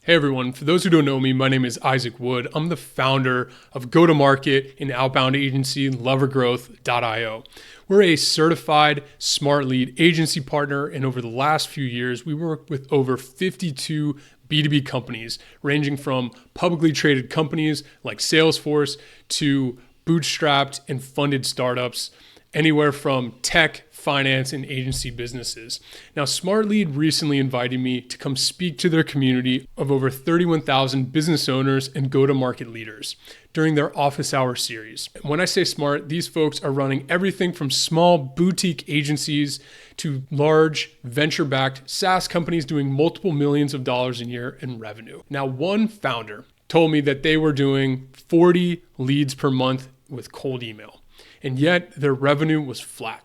Hey everyone, for those who don't know me, my name is Isaac Wood. I'm the founder of go-to-market and outbound agency levergrowth.io. We're a certified Smartlead agency partner, and over the last few years, we work with over 52 B2B companies, ranging from publicly traded companies like Salesforce to bootstrapped and funded startups, anywhere from tech, finance, and agency businesses. Now, Smartlead recently invited me to come speak to their community of over 31,000 business owners and go-to-market leaders during their office hour series. And when I say smart, these folks are running everything from small boutique agencies to large venture-backed SaaS companies doing multiple millions of dollars a year in revenue. Now, one founder told me that they were doing 40 leads per month with cold email, and yet their revenue was flat.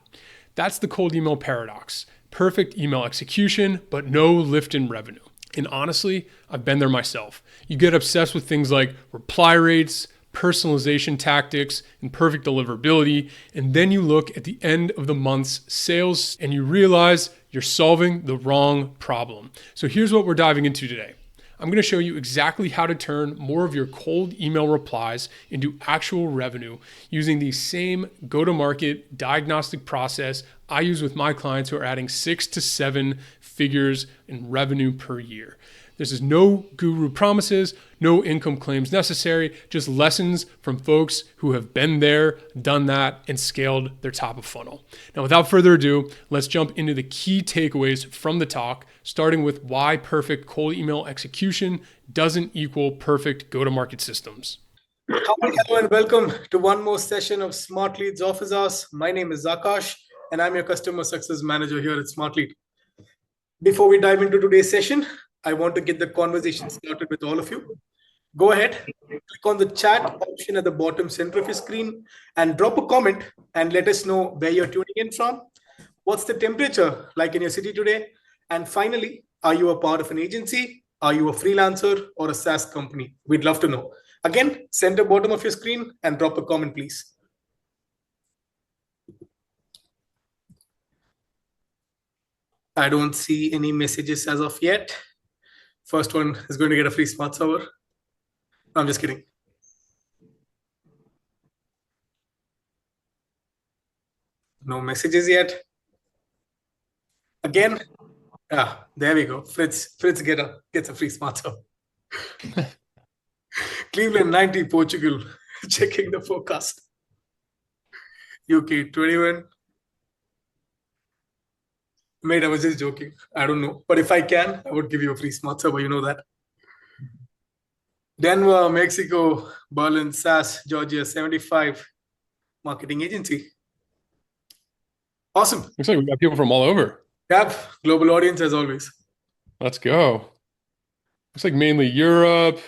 That's the cold email paradox. Perfect email execution, but no lift in revenue. And honestly, I've been there myself. You get obsessed with things like reply rates, personalization tactics, and perfect deliverability. And then you look at the end of the month's sales and you realize you're solving the wrong problem. So here's what we're diving into today. I'm going to show you exactly how to turn more of your cold email replies into actual revenue using the same go-to-market diagnostic process I use with my clients who are adding 6 to 7 figures in revenue per year. This is no guru promises, no income claims necessary, just lessons from folks who have been there, done that, and scaled their top of funnel. Now, without further ado, let's jump into the key takeaways from the talk, starting with why perfect cold email execution doesn't equal perfect go-to-market systems. Hi, hello, and welcome to one more session of Smart Leads Office Hours. My name is Akash, and I'm your Customer Success Manager here at Smart Lead. Before we dive into today's session, I want to get the conversation started with all of you. Go ahead, click on the chat option at the bottom center of your screen and drop a comment and let us know where you're tuning in from. What's the temperature like in your city today? And finally, are you a part of an agency? Are you a freelancer or a SaaS company? We'd love to know. Again, center bottom of your screen and drop a comment, please. I don't see any messages as of yet. First one is going to get a free smart server. I'm just kidding. No messages yet. Again, there we go. Fritz gets a free smart server. Cleveland 90, Portugal, checking the forecast. UK 21. Mate, I was just joking. I don't know. But if I can, I would give you a free smart server. You know that. Denver, Mexico, Berlin, SAS, Georgia, 75. Marketing agency. Awesome. Looks like we got people from all over. Yep. Global audience as always. Let's go. Looks like mainly Europe,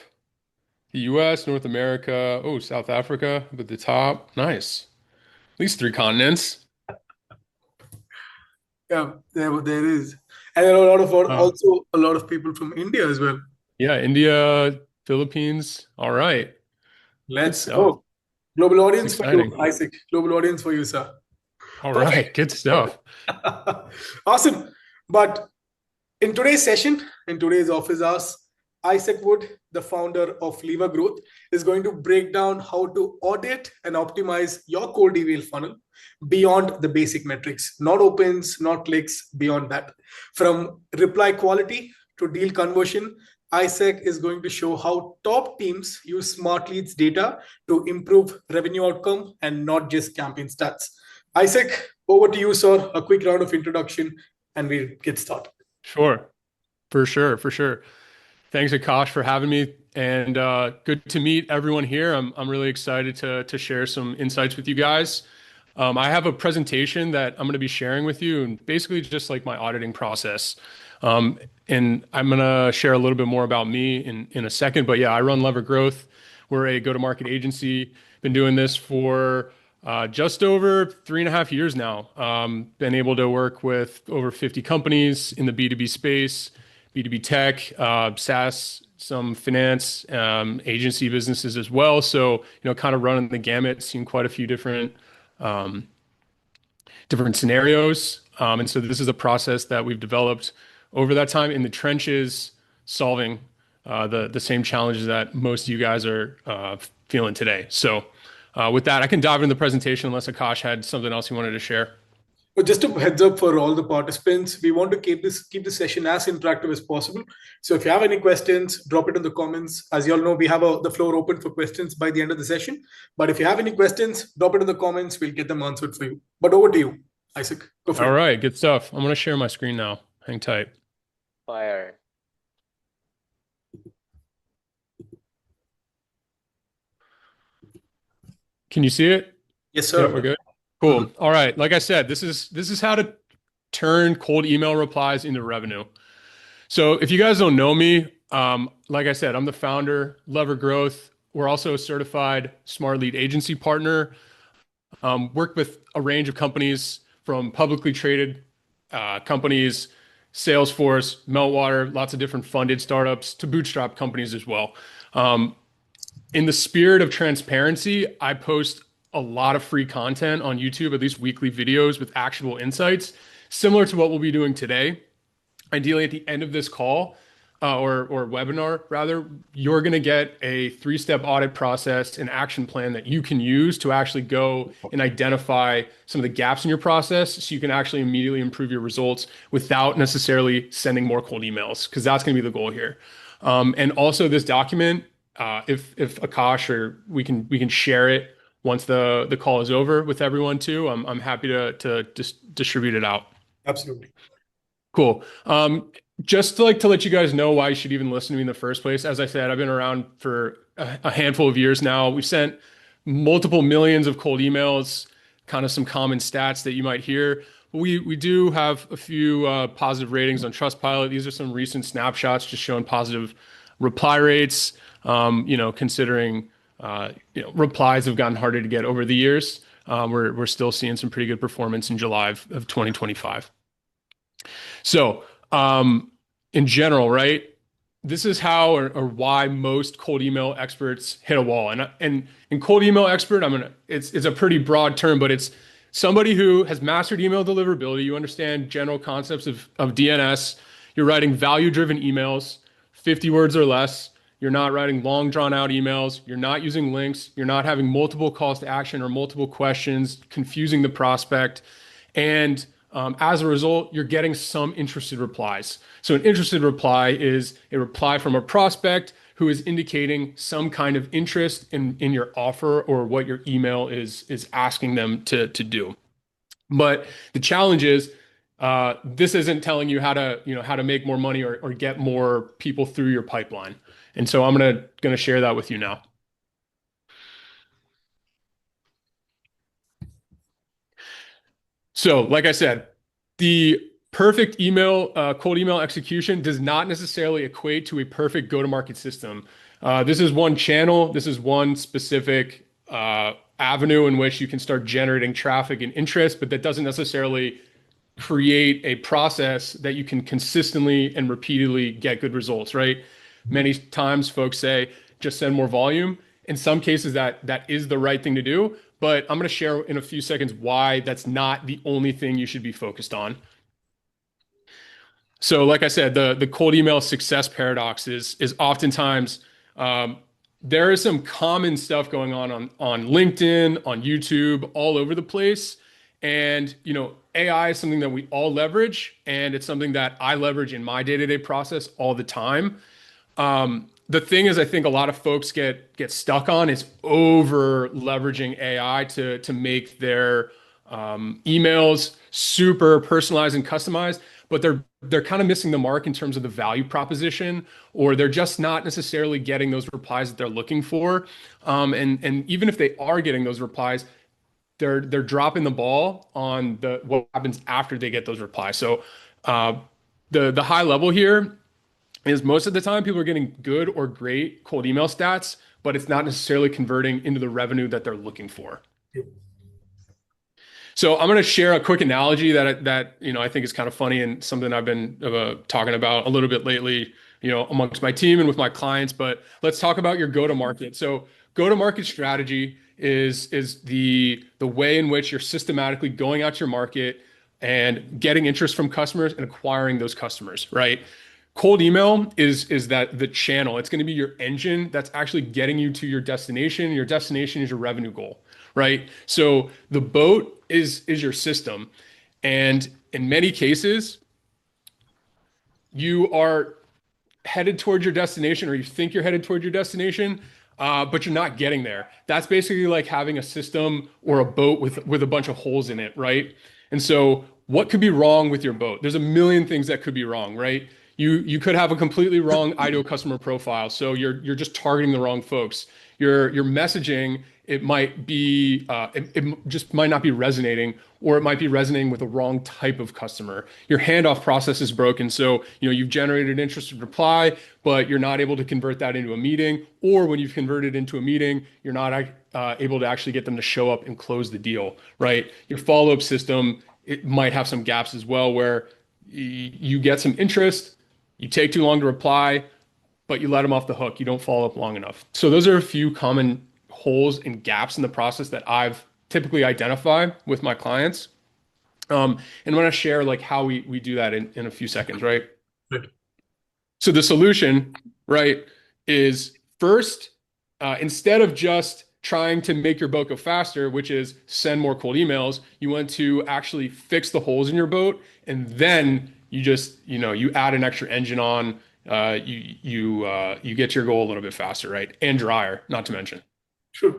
the US, North America, South Africa up at the top. Nice. At least 3 continents. Yeah, there is. And there are also a lot of people from India as well. Yeah, India, Philippines. All right. Let's go. Global audience for you, Isaac. Global audience for you, sir. All right, good stuff. Awesome. But in today's session, in today's office hours, Isaac Wood, the founder of Lever Growth, is going to break down how to audit and optimize your cold email funnel beyond the basic metrics, not opens, not clicks, beyond that. From reply quality to deal conversion, Isaac is going to show how top teams use Smart Leads data to improve revenue outcome and not just campaign stats. Isaac, over to you, sir. A quick round of introduction and we'll get started. Sure. For sure. Thanks, Akash, for having me, and good to meet everyone here. I'm really excited to share some insights with you guys. I have a presentation that I'm going to be sharing with you, and basically just like my auditing process. And I'm going to share a little bit more about me in a second. But yeah, I run Lever Growth. We're a go-to-market agency. Been doing this for just over 3.5 years now. Been able to work with over 50 companies in the B2B space. B2B tech, SaaS, some finance, agency businesses as well. So, kind of running the gamut, seen quite a few different scenarios. And so this is a process that we've developed over that time in the trenches, solving the same challenges that most of you guys are feeling today. So with that, I can dive into the presentation unless Akash had something else he wanted to share. But just a heads up for all the participants, we want to keep this session as interactive as possible. So if you have any questions, drop it in the comments. As you all know, we have the floor open for questions by the end of the session. But if you have any questions, drop it in the comments. We'll get them answered for you. But over to you, Isaac. Go for All it. right, good stuff. I'm going to share my screen now. Hang tight. Fire. Can you see it? Yes, sir. Yeah, we're good. Cool. All right. Like I said, this is how to turn cold email replies into revenue. So if you guys don't know me, like I said, I'm the founder, Lever Growth. We're also a certified Smartlead agency partner. Work with a range of companies from publicly traded companies, Salesforce, Meltwater, lots of different funded startups to bootstrap companies as well. In the spirit of transparency, I post a lot of free content on YouTube, at least weekly videos with actionable insights, similar to what we'll be doing today. Ideally, at the end of this call or webinar, rather, you're going to get a 3-step audit process and action plan that you can use to actually go and identify some of the gaps in your process so you can actually immediately improve your results without necessarily sending more cold emails, because that's going to be the goal here. And also this document, if Akash or we can share it once the call is over with everyone too. I'm happy to just distribute it out. Absolutely. Cool. Just to let you guys know why you should even listen to me in the first place. As I said, I've been around for a handful of years now. We've sent multiple millions of cold emails, kind of some common stats that you might hear. We do have a few positive ratings on Trustpilot. These are some recent snapshots just showing positive reply rates. Considering replies have gotten harder to get over the years, we're still seeing some pretty good performance in July of 2025. So, in general, right, this is how or why most cold email experts hit a wall. And cold email expert, it's a pretty broad term, but it's somebody who has mastered email deliverability. You understand general concepts of DNS. You're writing value-driven emails, 50 words or less. You're not writing long drawn out emails. You're not using links. You're not having multiple calls to action or multiple questions, confusing the prospect. And as a result, you're getting some interested replies. So an interested reply is a reply from a prospect who is indicating some kind of interest in your offer or what your email is asking them to do. But the challenge is this isn't telling you how to make more money or get more people through your pipeline. And so I'm gonna share that with you now. So, like I said, the perfect cold email execution does not necessarily equate to a perfect go-to-market system. This is one channel. This is one specific avenue in which you can start generating traffic and interest, but that doesn't necessarily create a process that you can consistently and repeatedly get good results, right? Many times folks say, just send more volume. In some cases, that is the right thing to do, but I'm going to share in a few seconds why that's not the only thing you should be focused on. So like I said, the cold email success paradox is oftentimes there is some common stuff going on LinkedIn, on YouTube, all over the place. And, AI is something that we all leverage, and it's something that I leverage in my day-to-day process all the time. The thing is, I think a lot of folks get stuck on is over leveraging AI to make their emails super personalized and customized, but they're kind of missing the mark in terms of the value proposition, or they're just not necessarily getting those replies that they're looking for. And even if they are getting those replies, they're dropping the ball on what happens after they get those replies. So the high level here is most of the time people are getting good or great cold email stats, but it's not necessarily converting into the revenue that they're looking for. So I'm going to share a quick analogy that I think is kind of funny and something I've been talking about a little bit lately, amongst my team and with my clients. But let's talk about your go-to-market. So go-to-market strategy is the way in which you're systematically going out to your market and getting interest from customers and acquiring those customers, right? Cold email is that the channel. It's going to be your engine that's actually getting you to your destination. Your destination is your revenue goal, right? So the boat is your system. And in many cases, you are headed towards your destination, or you think you're headed towards your destination, but you're not getting there. That's basically like having a system or a boat with a bunch of holes in it, right? And so, what could be wrong with your boat? There's a million things that could be wrong, right? You could have a completely wrong ideal customer profile, so you're just targeting the wrong folks. Your messaging, it might be it just might not be resonating, or it might be resonating with the wrong type of customer. Your handoff process is broken, so you've generated an interested reply, but you're not able to convert that into a meeting, or when you've converted into a meeting, you're not able to actually get them to show up and close the deal, right? Your follow-up system, it might have some gaps as well, where you get some interest, you take too long to reply, but you let them off the hook. You don't follow up long enough. So those are a few common holes and gaps in the process that I've typically identified with my clients. And I'm going to share like how we do that in a few seconds, right? Right. So the solution, right, is first, instead of just trying to make your boat go faster, which is send more cold emails, you want to actually fix the holes in your boat, and then you just, you add an extra engine on, you get to your goal a little bit faster, right? And drier, not to mention. Sure.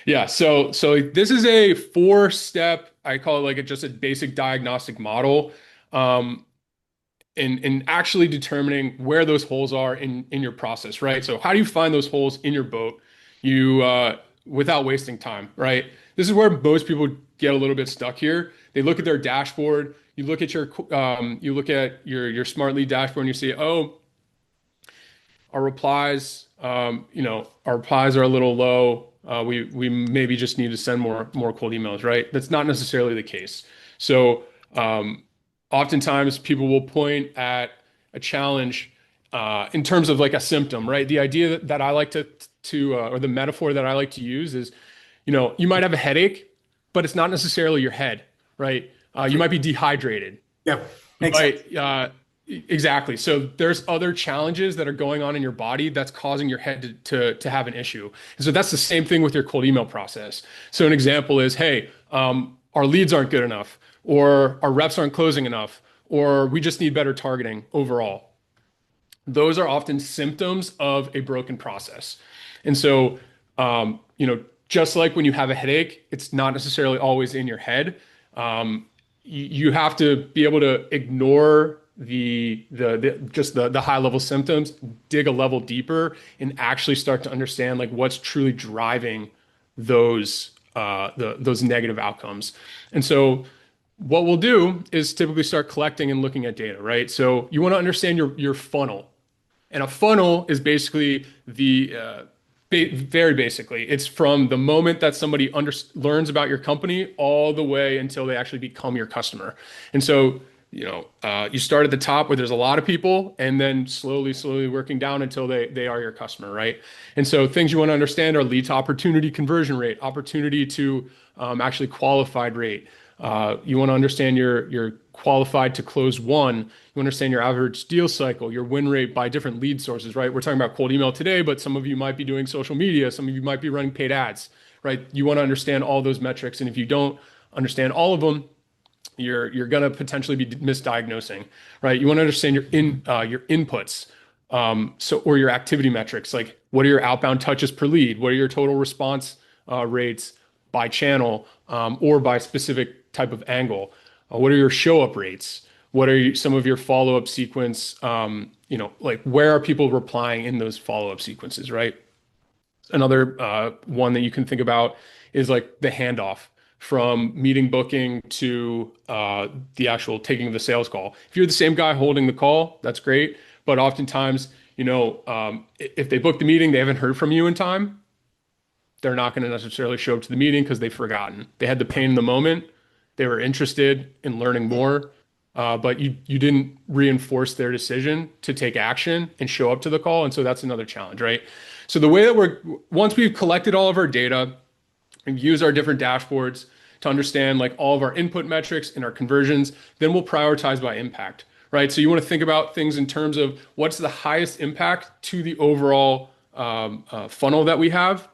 Yeah, so this is a 4-step, I call it like just a basic diagnostic model. In actually determining where those holes are in your process, right? So how do you find those holes in your boat without wasting time, right? This is where most people get a little bit stuck here. They look at their dashboard, you look at your Smartlead dashboard, and you see, oh, our replies, our replies are a little low. We maybe just need to send more cold emails, right? That's not necessarily the case. So oftentimes people will point at a challenge in terms of like a symptom, right? The idea that I like to or the metaphor that I like to use is, you might have a headache, but it's not necessarily your head, right? You might be dehydrated. Yeah. Makes sense. Right. Exactly. So there's other challenges that are going on in your body that's causing your head to have an issue. And so that's the same thing with your cold email process. So an example is, hey, our leads aren't good enough, or our reps aren't closing enough, or we just need better targeting overall. Those are often symptoms of a broken process. And so, just like when you have a headache, it's not necessarily always in your head. You have to be able to ignore the high level symptoms, dig a level deeper, and actually start to understand like what's truly driving those those negative outcomes. And so what we'll do is typically start collecting and looking at data, right? So you want to understand your funnel. And a funnel is basically very basically, it's from the moment that somebody learns about your company all the way until they actually become your customer. And so, you start at the top where there's a lot of people, and then slowly working down until they are your customer, right? And so things you want to understand are lead to opportunity conversion rate, opportunity to actually qualified rate. You want to understand your qualified to close one. You understand your average deal cycle, your win rate by different lead sources, right? We're talking about cold email today, but some of you might be doing social media. Some of you might be running paid ads, right? You want to understand all those metrics. And if you don't understand all of them, you're going to potentially be misdiagnosing, right? You want to understand your inputs. Or your activity metrics, like what are your outbound touches per lead? What are your total response rates by channel or by specific type of angle? What are your show up rates? What are some of your follow up sequence? Like where are people replying in those follow up sequences, right? Another one that you can think about is like the handoff from meeting booking to the actual taking of the sales call. If you're the same guy holding the call, that's great. But oftentimes, if they book the meeting, they haven't heard from you in time, they're not going to necessarily show up to the meeting because they've forgotten. They had the pain in the moment. They were interested in learning more, but you didn't reinforce their decision to take action and show up to the call. And so that's another challenge, right? So the way that once we've collected all of our data and use our different dashboards to understand like all of our input metrics and our conversions, then we'll prioritize by impact, right? So you want to think about things in terms of what's the highest impact to the overall funnel that we have,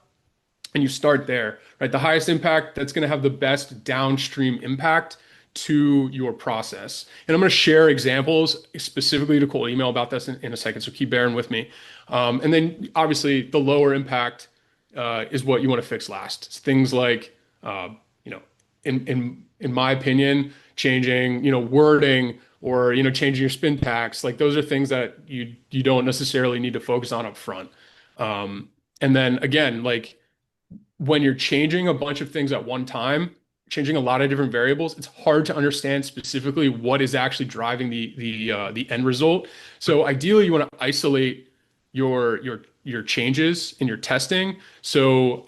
and you start there, right? The highest impact that's going to have the best downstream impact to your process. And I'm going to share examples specifically to cold email about this in a second, so keep bearing with me. And then obviously the lower impact is what you want to fix last. It's things like, you know, in my opinion, changing, wording or, changing your spin packs. Like those are things that you don't necessarily need to focus on up front. And then again, like when you're changing a bunch of things at one time, changing a lot of different variables, it's hard to understand specifically what is actually driving the end result. So ideally, you want to isolate your changes in your testing, so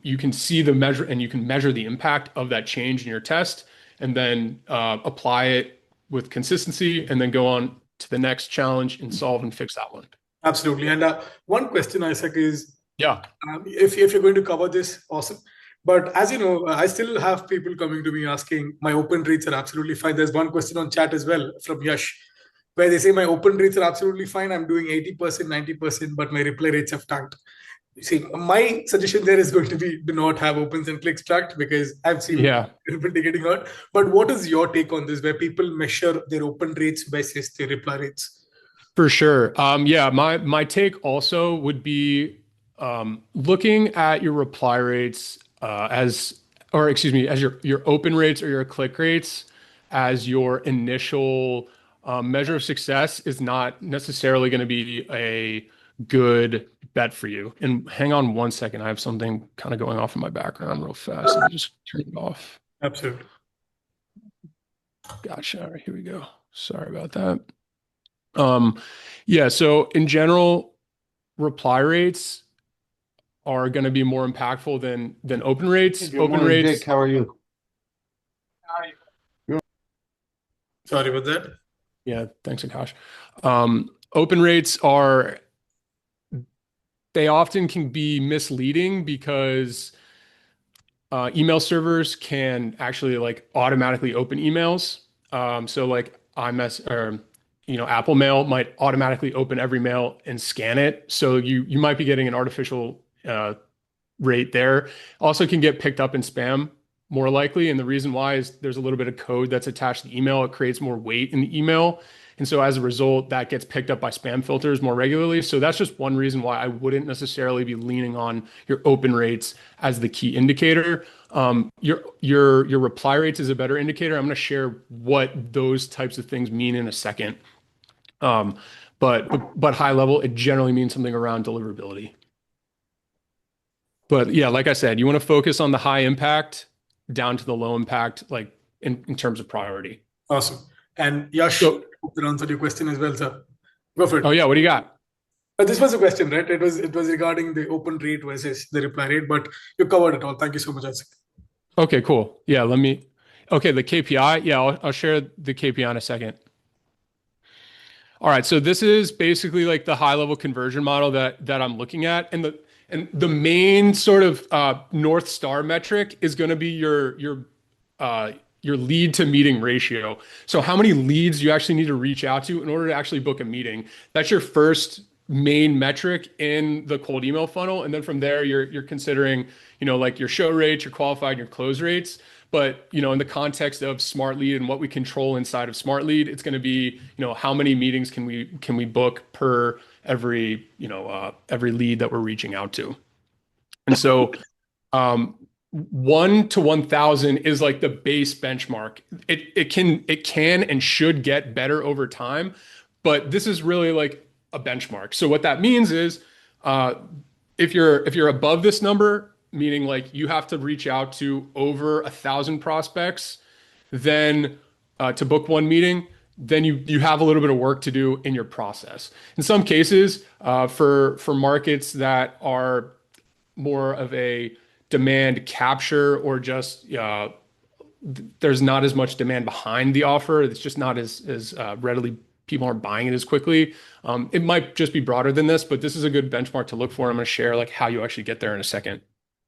you can see the measure and you can measure the impact of that change in your test, and then apply it with consistency, and then go on to the next challenge and solve and fix that one. Absolutely. And one question, Isaac, is Yeah. if you're going to cover this, awesome. But as you know, I still have people coming to me asking, my open rates are absolutely fine. There's one question on chat as well from Yash, where they say my open rates are absolutely fine. I'm doing 80%, 90%, but my reply rates have tanked. See, my suggestion there is going to be do not have opens and clicks tracked, because I've seen Yeah. people getting hurt. But what is your take on this, where people measure their open rates versus their reply rates? For sure. Yeah, my take also would be looking at your reply rates as your open rates or your click rates as your initial measure of success is not necessarily going to be a good bet for you. And hang on one second, I have something kind of going off in my background real fast. Let me just turn it off. Absolutely. Gotcha. All right, here we go. Sorry about that. Yeah, so in general, reply rates are going to be more impactful than open rates. Good Open morning, rates. Dick. How are you? Sorry about that. Yeah, thanks, Akash. Open rates they often can be misleading because email servers can actually like automatically open emails. So like Apple Mail might automatically open every mail and scan it. So you might be getting an artificial rate there. Also can get picked up in spam more likely. And the reason why is there's a little bit of code that's attached to the email. It creates more weight in the email. And so as a result, that gets picked up by spam filters more regularly. So that's just one reason why I wouldn't necessarily be leaning on your open rates as the key indicator. Your reply rates is a better indicator. I'm going to share what those types of things mean in a second. But high level, it generally means something around deliverability. But yeah, like I said, you want to focus on the high impact down to the low impact, like in terms of priority. Awesome. And Yash, So, hope that answered your question as well, sir. Go for it. oh yeah, what do you got? But this was a question, right? It was regarding the open rate versus the reply rate, but you covered it all. Thank you so much, Isaac. Okay, cool. Yeah, okay, the KPI. Yeah, I'll share the KPI in a second. All right, so this is basically like the high level conversion model that I'm looking at, and the main sort of North Star metric is going to be your lead to meeting ratio. So how many leads you actually need to reach out to in order to actually book a meeting. That's your first main metric in the cold email funnel, and then from there you're considering like your show rates, your qualified, your close rates. But in the context of Smartlead and what we control inside of Smartlead, it's going to be how many meetings can we book per every lead that we're reaching out to. And so 1 to 1,000 is like the base benchmark. It can and should get better over time, but this is really like a benchmark. So what that means is if you're above this number, meaning like you have to reach out to over 1,000 prospects, then to book one meeting, then you have a little bit of work to do in your process. In some cases, for markets that are more of a demand capture, or just there's not as much demand behind the offer, it's just not as readily, people aren't buying it as quickly. It might just be broader than this, but this is a good benchmark to look for. I'm going to share like how you actually get there in a second.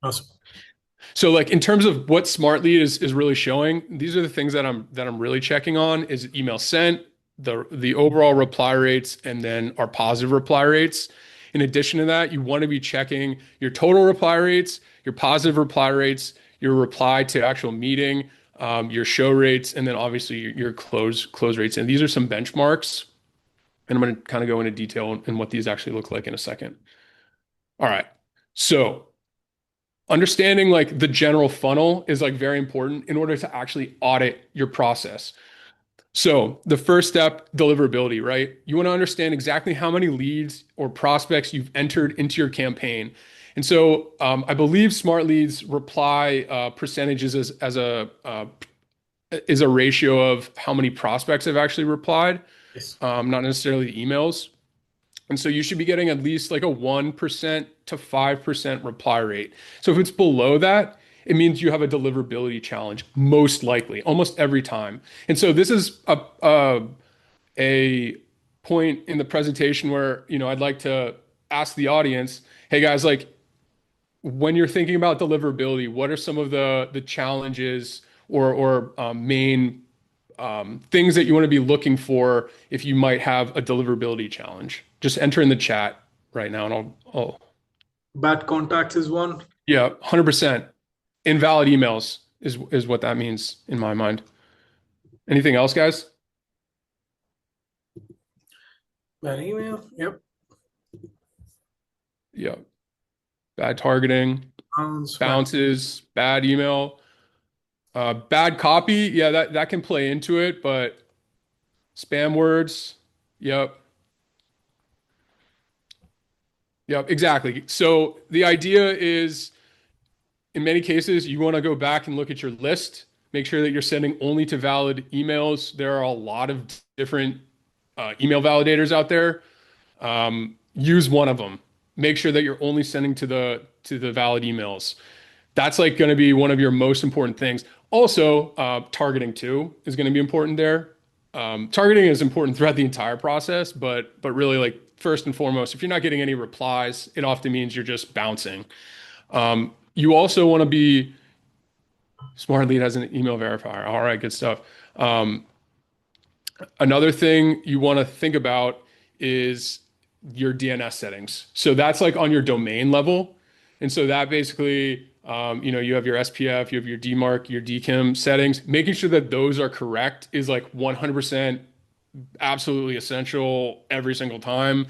Awesome. So like in terms of what Smartlead is really showing, these are the things that I'm really checking on. Is email sent? the overall reply rates and then our positive reply rates. In addition to that, you want to be checking your total reply rates, your positive reply rates, your reply to actual meeting, your show rates, and then obviously your close rates. And these are some benchmarks. And I'm going to kind of go into detail in what these actually look like in a second. All right. So understanding like the general funnel is like very important in order to actually audit your process. So the first step, deliverability, right? You want to understand exactly how many leads or prospects you've entered into your campaign. And so I believe Smartlead's reply percentages is a ratio of how many prospects have actually replied, Yes. not necessarily the emails. And so you should be getting at least like a 1% to 5% reply rate. So if it's below that, it means you have a deliverability challenge, most likely, almost every time. And so this is a point in the presentation where, I'd like to ask the audience, hey guys, like when you're thinking about deliverability, what are some of the challenges or main things that you want to be looking for if you might have a deliverability challenge? Just enter in the chat right now, and I'll Bad contacts is one. yeah, 100% invalid emails is what that means in my mind. Anything else, guys? Bad email. Yep. Yeah, bad targeting, Bad. bounces, bad email, bad copy. Yeah, that can play into it, but spam words. Yep. Yep, exactly. So the idea is in many cases, you want to go back and look at your list, make sure that you're sending only to valid emails. There are a lot of different email validators out there. Use one of them. Make sure that you're only sending to the valid emails. That's like going to be one of your most important things. Also, targeting too is going to be important there. Targeting is important throughout the entire process, but really like first and foremost, if you're not getting any replies, it often means you're just bouncing. You also want to be Smartlead has an email verifier. All right, good stuff. Um, Another thing you want to think about is your DNS settings. So that's like on your domain level. And so that basically, you have your SPF, you have your DMARC, your DKIM settings. Making sure that those are correct is like 100% absolutely essential every single time.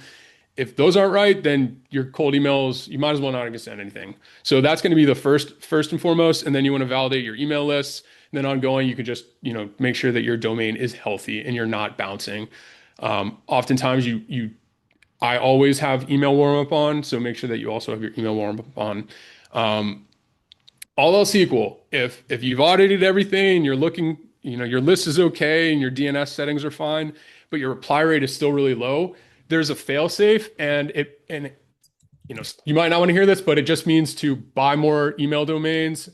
If those aren't right, then your cold emails, you might as well not even send anything. So that's going to be the first and foremost. And then you want to validate your email lists. And then ongoing, you can just, make sure that your domain is healthy and you're not bouncing. Oftentimes I always have email warm up on. So make sure that you also have your email warm up on. All else equal, if you've audited everything, you're looking, your list is okay and your DNS settings are fine, but your reply rate is still really low, there's a fail safe you might not want to hear this, but it just means to buy more email domains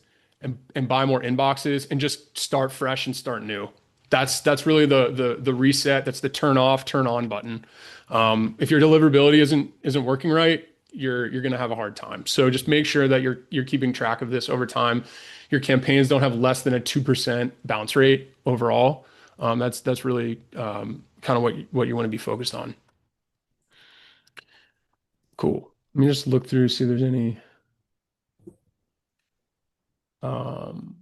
and buy more inboxes and just start fresh and start new. That's really the reset. That's the turn off, turn on button. If your deliverability isn't working right, you're going to have a hard time. So just make sure that you're keeping track of this over time. Your campaigns don't have less than a 2% bounce rate overall. That's really kind of what you want to be focused on. Cool. Let me just look through, see if there's any. Um,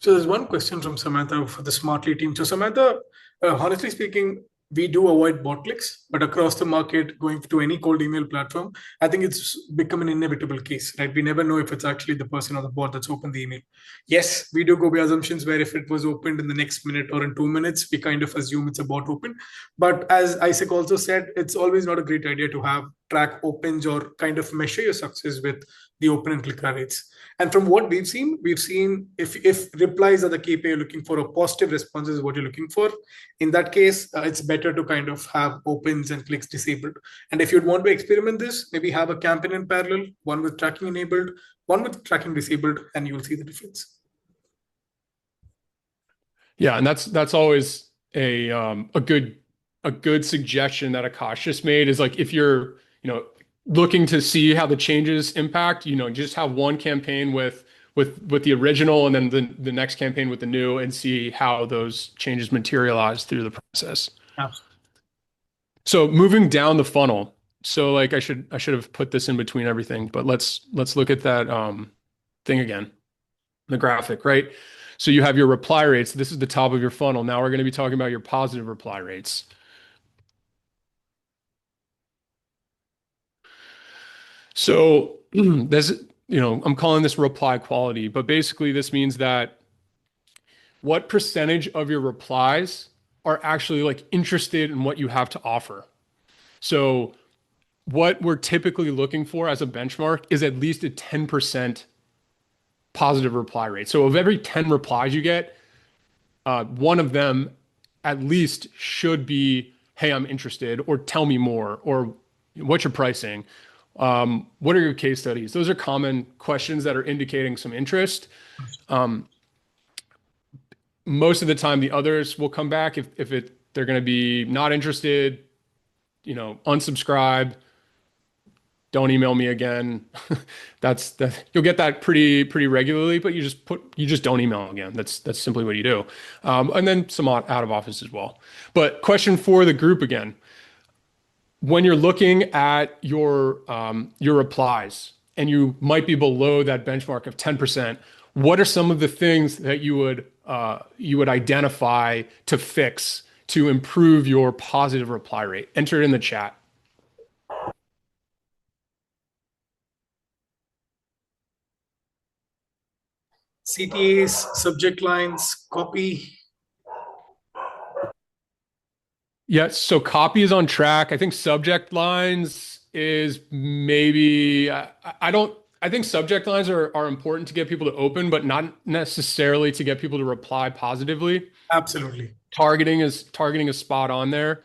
So there's one question from Samantha for the Smartly team. So Samantha, honestly speaking, we do avoid bot clicks, but across the market, going to any cold email platform, I think it's become an inevitable case, right? We never know if it's actually the person or the bot that's opened the email. Yes, we do go by assumptions where if it was opened in the next minute or in 2 minutes, we kind of assume it's a bot open. But as Isaac also said, it's always not a great idea to have track opens or kind of measure your success with the open and click rates. And from what we've seen if replies are the KPI you're looking for, or positive responses is what you're looking for, in that case, it's better to kind of have opens and clicks disabled. And if you'd want to experiment this, maybe have a campaign in parallel, one with tracking enabled, one with tracking disabled, and you'll see the difference. yeah, and that's always a good suggestion that Akash just made is like if you're looking to see how the changes impact, just have one campaign with the original and then the next campaign with the new and see how those changes materialize through the process. Absolutely. So moving down the funnel. So like I should have put this in between everything, but let's look at that thing again, the graphic, right? So you have your reply rates. This is the top of your funnel. Now we're going to be talking about your positive reply rates. So this, I'm calling this reply quality, but basically this means that what percentage of your replies are actually like interested in what you have to offer. So what we're typically looking for as a benchmark is at least a 10% positive reply rate. So of every 10 replies you get, one of them at least should be, hey, I'm interested, or tell me more, or what's your pricing? What are your case studies? Those are common questions that are indicating some interest. Most of the time, the others will come back if they're going to be not interested, unsubscribe, don't email me again. That's that you'll get that pretty regularly, but you just don't email again. That's simply what you do. And then some out of office as well. But question for the group again: when you're looking at your replies and you might be below that benchmark of 10%, what are some of the things that you would identify to fix to improve your positive reply rate? Enter it in the chat. CTAs, subject lines, copy. Yes, so copy is on track. I think subject lines is maybe I don't I think subject lines are important to get people to open, but not necessarily to get people to reply positively. Absolutely. Targeting is spot on there.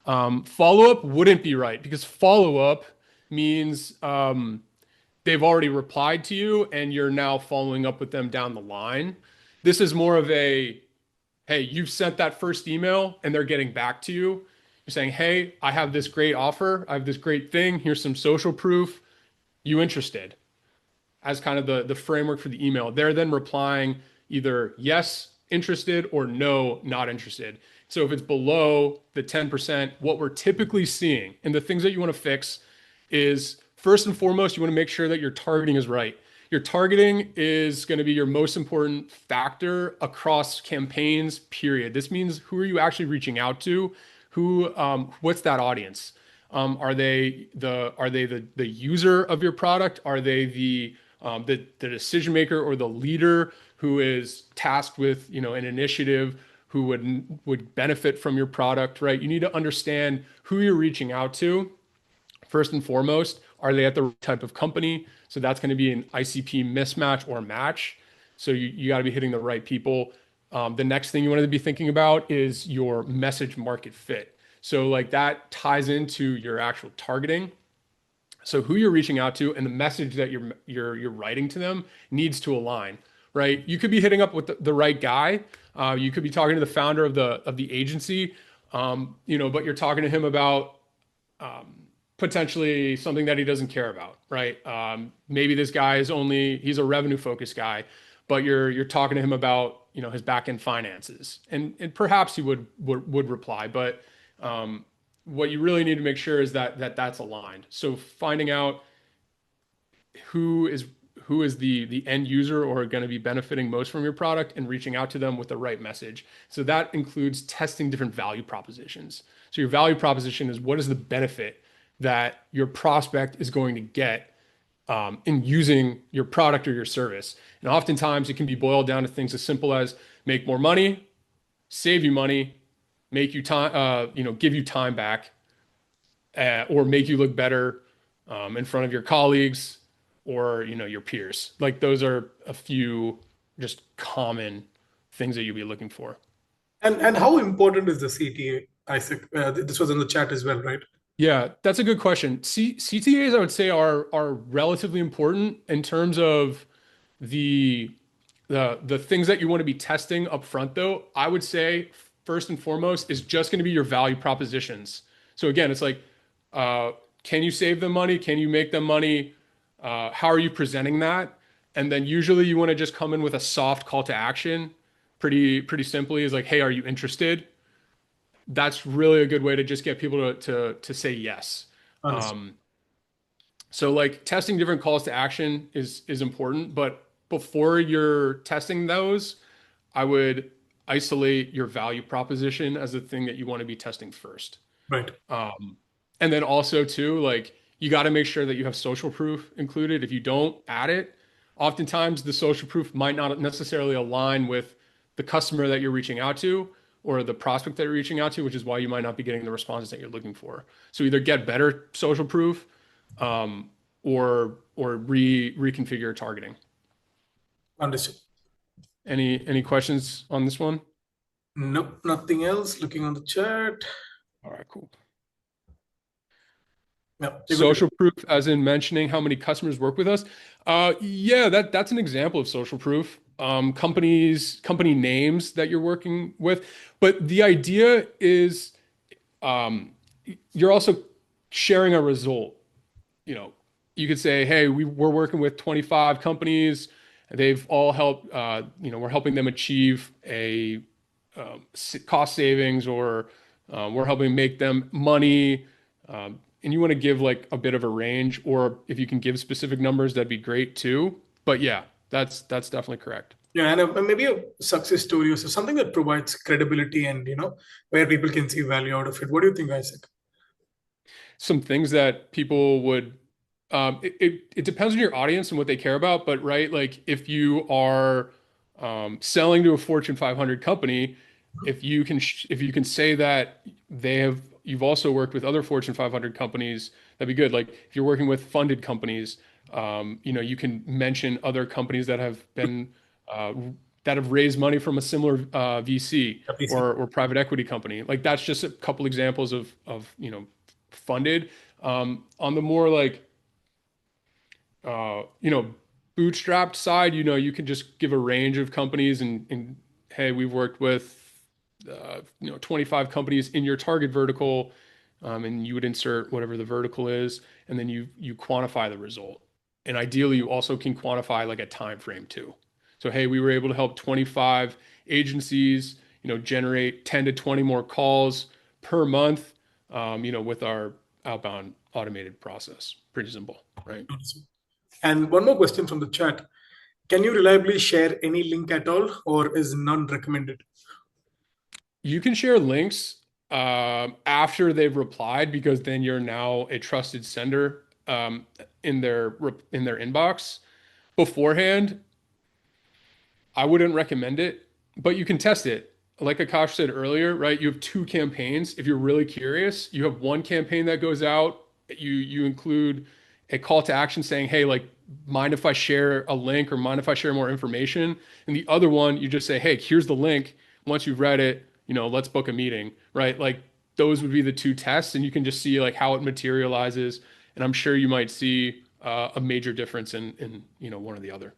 Follow up wouldn't be right because follow up means they've already replied to you and you're now following up with them down the line. This is more of a hey, you've sent that first email and they're getting back to you. You're saying, hey, I have this great offer. I have this great thing. Here's some social proof. You interested? As kind of the framework for the email. They're then replying either yes, interested, or no, not interested. So if it's below the 10%, what we're typically seeing and the things that you want to fix is first and foremost, you want to make sure that your targeting is right. Your targeting is going to be your most important factor across campaigns, period. This means who are you actually reaching out to? What's that audience? Are they the user of your product? Are they the decision maker or the leader who is tasked with an initiative who would benefit from your product, right? You need to understand who you're reaching out to first and foremost. Are they at the right type of company? So that's going to be an ICP mismatch or match. So you got to be hitting the right people. The next thing you want to be thinking about is your message market fit. So like that ties into your actual targeting. So who you're reaching out to and the message that you're writing to them needs to align, right? You could be hitting up with the right guy. You could be talking to the founder of the agency, but you're talking to him about potentially something that he doesn't care about, right? Maybe this guy he's a revenue focused guy, but you're talking to him about his back end finances, and perhaps he would reply, but what you really need to make sure is that's aligned. So finding out who is who is the end user or going to be benefiting most from your product and reaching out to them with the right message. So that includes testing different value propositions. So your value proposition is what is the benefit that your prospect is going to get in using your product or your service. And oftentimes it can be boiled down to things as simple as make more money, save you money, make you time, give you time back, or make you look better in front of your colleagues or your peers. Like those are a few just common things that you'll be looking for. And how important is the CTA, Isaac? This was in the chat as well, right? Yeah, that's a good question. CTAs, I would say, are relatively important in terms of the the things that you want to be testing up front, though. I would say first and foremost is just going to be your value propositions. So again, it's like, can you save them money? Can you make them money? How are you presenting that? And then usually you want to just come in with a soft call to action. Pretty simply is like, hey, are you interested? that's really a good way to just get people to say yes. Understood. Um, so like testing different calls to action is important, but before you're testing those, I would isolate your value proposition as the thing that you want to be testing first. Right. And then also too, like you got to make sure that you have social proof included. If you don't add it, oftentimes the social proof might not necessarily align with the customer that you're reaching out to or the prospect that you're reaching out to, which is why you might not be getting the responses that you're looking for. So either get better social proof, or reconfigure targeting. Understood. Any questions on this one? Nope, nothing else. Looking on the chat. All right, cool. Yeah, you're good to go. Social proof, as in mentioning how many customers work with us. Yeah, that's an example of social proof. Company names that you're working with, but the idea is you're also sharing a result. You know, you could say, hey, we're working with 25 companies. They've all helped, we're helping them achieve a cost savings, or we're helping make them money. And you want to give like a bit of a range, or if you can give specific numbers, that'd be great too. But yeah, that's definitely correct. Yeah, and maybe a success story or so, something that provides credibility and where people can see value out of it. What do you think, Isaac? Some things that people would it depends on your audience and what they care about, but right, like if you are selling to a Fortune 500 company, if you can say that you've also worked with other Fortune 500 companies, that'd be good. Like if you're working with funded companies, you can mention other companies uh, that have raised money from a similar VC Appreciate. or private equity company. Like that's just a couple examples of funded. On the more like bootstrapped side, you can just give a range of companies and hey, we've worked with 25 companies in your target vertical, and you would insert whatever the vertical is, and then you quantify the result. And ideally, you also can quantify like a time frame too. So hey, we were able to help 25 agencies, generate 10 to 20 more calls per month, with our outbound automated process. Pretty simple, right? And one more question from the chat. Can you reliably share any link at all, or is none recommended? You can share links after they've replied, because then you're now a trusted sender in their inbox. Beforehand, I wouldn't recommend it, but you can test it. Like Akash said earlier, right? You have two campaigns. If you're really curious, you have one campaign that goes out. You include a call to action saying, "Hey, like, mind if I share a link, or mind if I share more information?" And the other one, you just say, "Hey, here's the link. Once you've read it, let's book a meeting." Right? Like those would be the two tests, and you can just see like how it materializes. And I'm sure you might see a major difference in one or the other.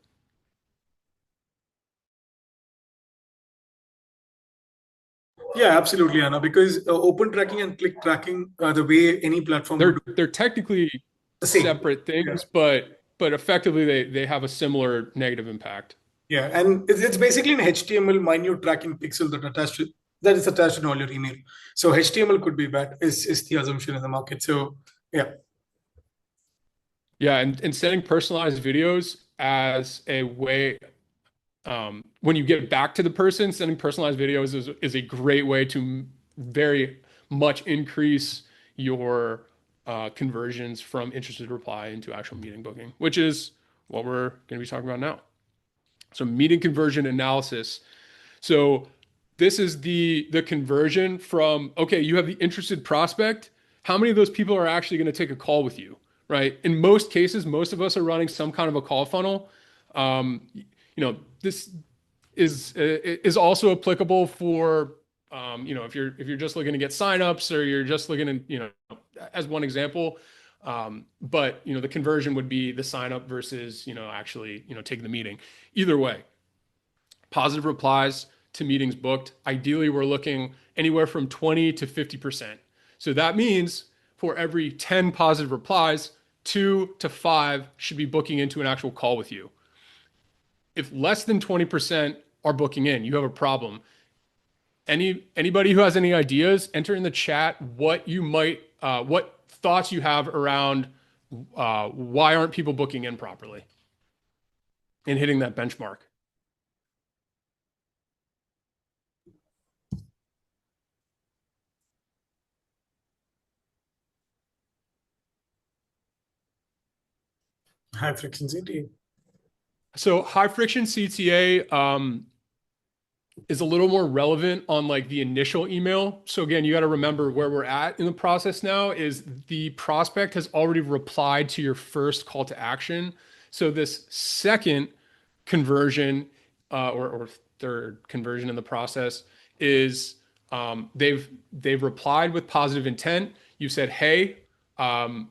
Yeah, absolutely, Anna. Because open tracking and click tracking, the way any platform would do They're technically the same. separate Yeah. things, but effectively they have a similar negative impact. Yeah, and it's basically an HTML minute tracking pixel that is attached in all your email. So HTML could be bad, is the assumption in the market. So yeah, Yeah, and setting personalized videos as a way, when you get back to the person, sending personalized videos is a great way to very much increase your conversions from interested reply into actual meeting booking, which is what we're going to be talking about now. So meeting conversion analysis. So this is the conversion from, okay, you have the interested prospect. How many of those people are actually going to take a call with you, right? In most cases, most of us are running some kind of a call funnel. This is also applicable for, if you're just looking to get signups, or you're just looking to, as one example. But the conversion would be the sign up versus actually taking the meeting. Either way, positive replies to meetings booked. Ideally, we're looking anywhere from 20 to 50%. So that means for every 10 positive replies, 2 to 5 should be booking into an actual call with you. If less than 20% are booking in, you have a problem. Anybody who has any ideas, enter in the chat what thoughts you have around why aren't people booking in properly and hitting that benchmark. High friction CTA. So high friction CTA is a little more relevant on like the initial email. So again, you got to remember where we're at in the process now is the prospect has already replied to your first call to action. So this second conversion or third conversion in the process is they've replied with positive intent. You said, "Hey, um,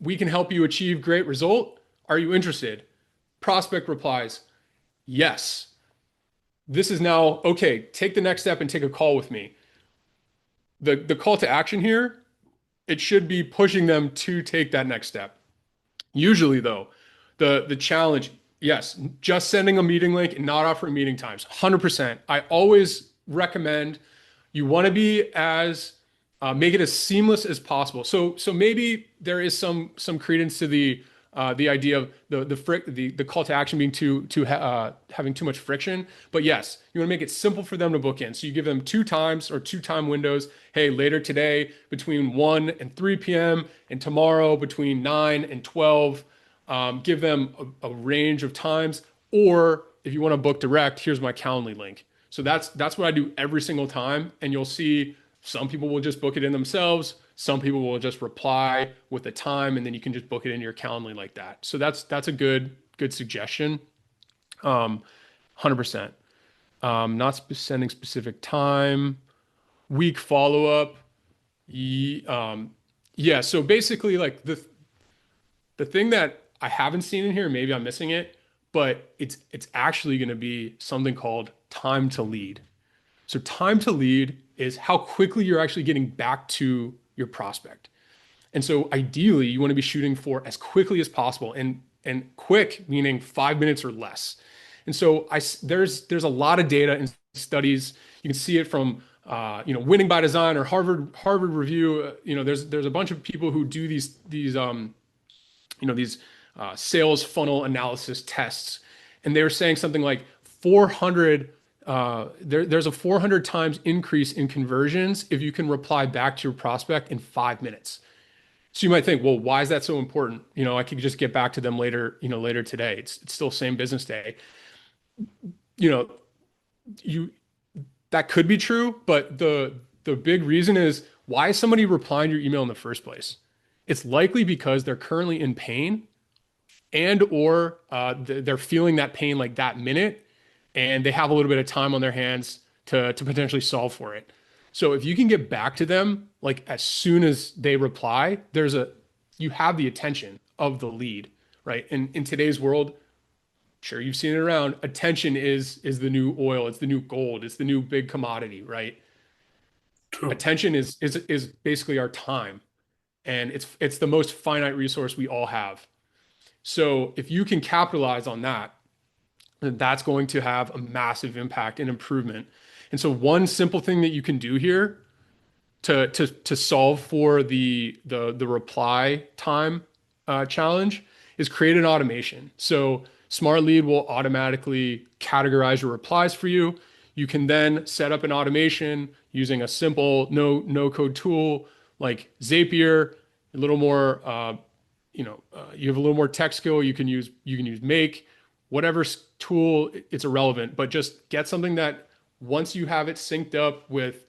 we can help you achieve great result. Are you interested?" Prospect replies, "Yes." This is now okay. Take the next step and take a call with me. The call to action here, it should be pushing them to take that next step. Usually, though, the challenge, yes, just sending a meeting link and not offering meeting times, 100%. I always recommend you want to be as make it as seamless as possible. So maybe there is some credence to the idea of the call to action being having too much friction. But yes, you want to make it simple for them to book in. So you give them two times or two time windows. Hey, later today between 1 and 3 p.m. and tomorrow between 9 and 12. Give them a range of times. Or if you want to book direct, here's my Calendly link. So that's what I do every single time. And you'll see some people will just book it in themselves. Some people will just reply with the time, and then you can just book it in your Calendly like that. So that's a good suggestion. 100%. Not sending specific time, week follow up. Yeah. So basically, like the thing that I haven't seen in here, maybe I'm missing it, but it's actually going to be something called time to lead. So time to lead is how quickly you're actually getting back to your prospect. And so ideally, you want to be shooting for as quickly as possible and quick meaning 5 minutes or less. And so there's a lot of data and studies. You can see it from Winning by Design or Harvard Review. There's a bunch of people who do these sales funnel analysis tests, and they were saying something like 400 there's a 400 times increase in conversions if you can reply back to your prospect in 5 minutes. So you might think, well, why is that so important? I could just get back to them later today. It's still same business day. You know, you that could be true, but the big reason is why is somebody replying to your email in the first place? It's likely because they're currently in pain and or they're feeling that pain like that minute and they have a little bit of time on their hands to potentially solve for it. So if you can get back to them like as soon as they reply, you have the attention of the lead, right? And in today's world, sure you've seen it around, attention is the new oil, it's the new gold, it's the new big commodity, right? True. Attention is basically our time, and it's the most finite resource we all have. So if you can capitalize on that, that's going to have a massive impact and improvement. And so one simple thing that you can do here to solve for the reply time challenge is create an automation. So Smartlead will automatically categorize your replies for you. You can then set up an automation using a simple no code tool like Zapier, a little more you have a little more tech skill. You can use Make, whatever tool. It's irrelevant, but just get something that once you have it synced up with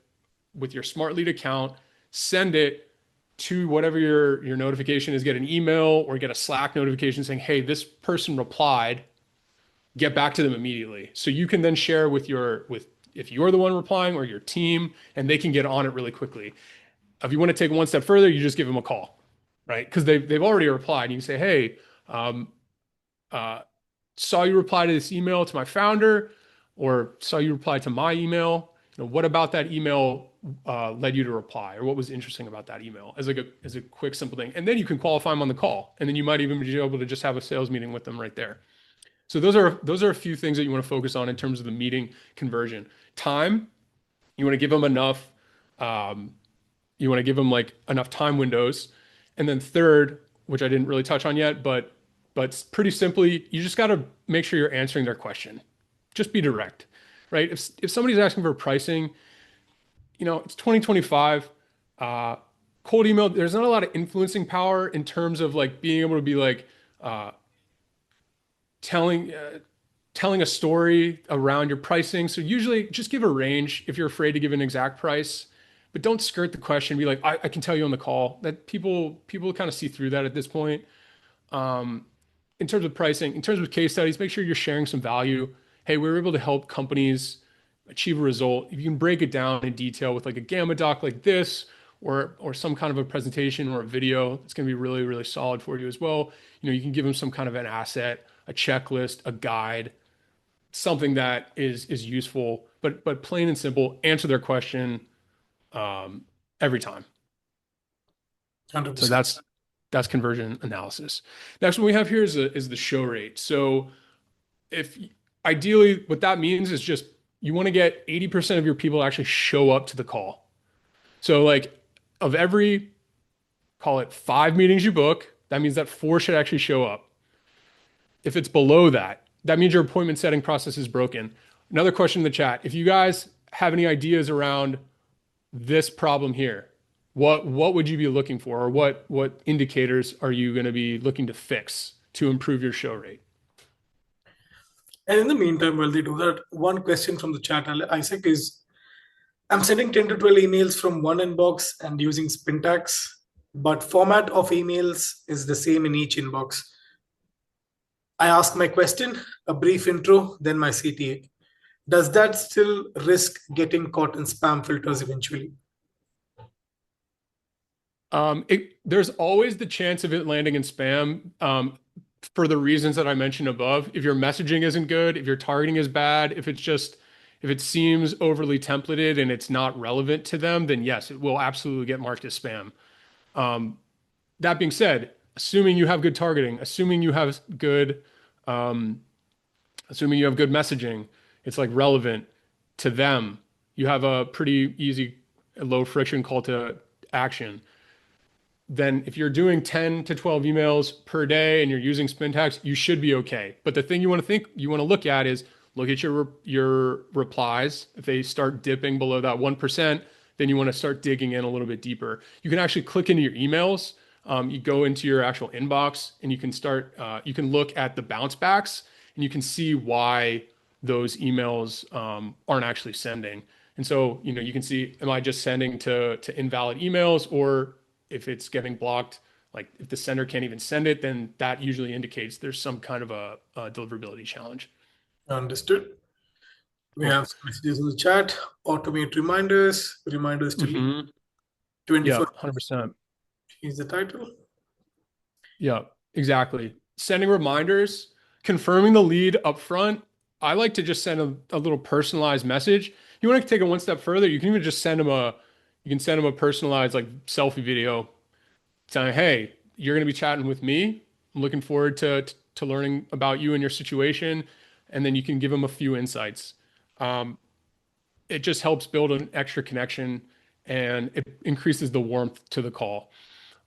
your Smartlead account, send it to whatever your notification is. Get an email or get a Slack notification saying, "Hey, this person replied." Get back to them immediately, so you can then share with if you're the one replying or your team, and they can get on it really quickly. If you want to take one step further, you just give them a call, right? Because they've already replied. And you can say, "Hey, um, uh, saw you reply to this email to my founder, or saw you reply to my email. What about that email led you to reply, or what was interesting about that email?" As a quick, simple thing, and then you can qualify them on the call, and then you might even be able to just have a sales meeting with them right there. So those are a few things that you want to focus on in terms of the meeting conversion. Time, you want to give them enough. Um, you want to give them like enough time windows, and then third, which I didn't really touch on yet, but pretty simply, you just got to make sure you're answering their question. Just be direct, right? If somebody's asking for pricing, it's 2025. Uh, Cold email, there's not a lot of influencing power in terms of like being able to be like uh, telling telling a story around your pricing. So usually just give a range if you're afraid to give an exact price, but don't skirt the question. Be like, I can tell you on the call that people kind of see through that at this point. Um, in terms of pricing, in terms of case studies, make sure you're sharing some value. Hey, we were able to help companies achieve a result. If you can break it down in detail with like a Gamma doc like this, or some kind of a presentation or a video, it's going to be really, really solid for you as well. You can give them some kind of an asset, a checklist, a guide, something that is useful, but plain and simple, answer their question every time. So 100%. that's conversion analysis. Next one we have here is the show rate. So if ideally what that means is just you want to get 80% of your people to actually show up to the call. So like of every, call it 5 meetings you book, that means that 4 should actually show up. If it's below that, that means your appointment setting process is broken. Another question in the chat, if you guys have any ideas around this problem here, what would you be looking for, or what indicators are you going to be looking to fix to improve your show rate? And in the meantime, while they do that, one question from the chat, Isaac, is I'm sending 10 to 12 emails from one inbox and using Spintax, but format of emails is the same in each inbox. I ask my question, a brief intro, then my CTA. Does that still risk getting caught in spam filters eventually? There's always the chance of it landing in spam, for the reasons that I mentioned above. If your messaging isn't good, if your targeting is bad, if it seems overly templated and it's not relevant to them, then yes, it will absolutely get marked as spam. That being said, assuming you have good targeting, um, assuming you have good messaging, it's like relevant to them. You have a pretty easy, low friction call to action. Then if you're doing 10 to 12 emails per day and you're using Spintax, you should be okay. But the thing you want to look at is look at your replies. If they start dipping below that 1%, then you want to start digging in a little bit deeper. You can actually click into your emails. You go into your actual inbox and you can look at the bounce backs and you can see why those emails aren't actually sending. And so, you can see, am I just sending to invalid emails, or if it's getting blocked, like if the sender can't even send it, then that usually indicates there's some kind of a deliverability challenge. Understood. We Cool. have some messages in the chat. Automate reminders to lead. Hmm. Yeah, 24 100%. is the title. Yeah, exactly. Sending reminders, confirming the lead up front. I like to just send a little personalized message. You want to take it one step further, you can even just you can send them a personalized like selfie video saying, "Hey, you're going to be chatting with me. I'm looking forward to learning about you and your situation." And then you can give them a few insights. Um, it just helps build an extra connection and it increases the warmth to the call.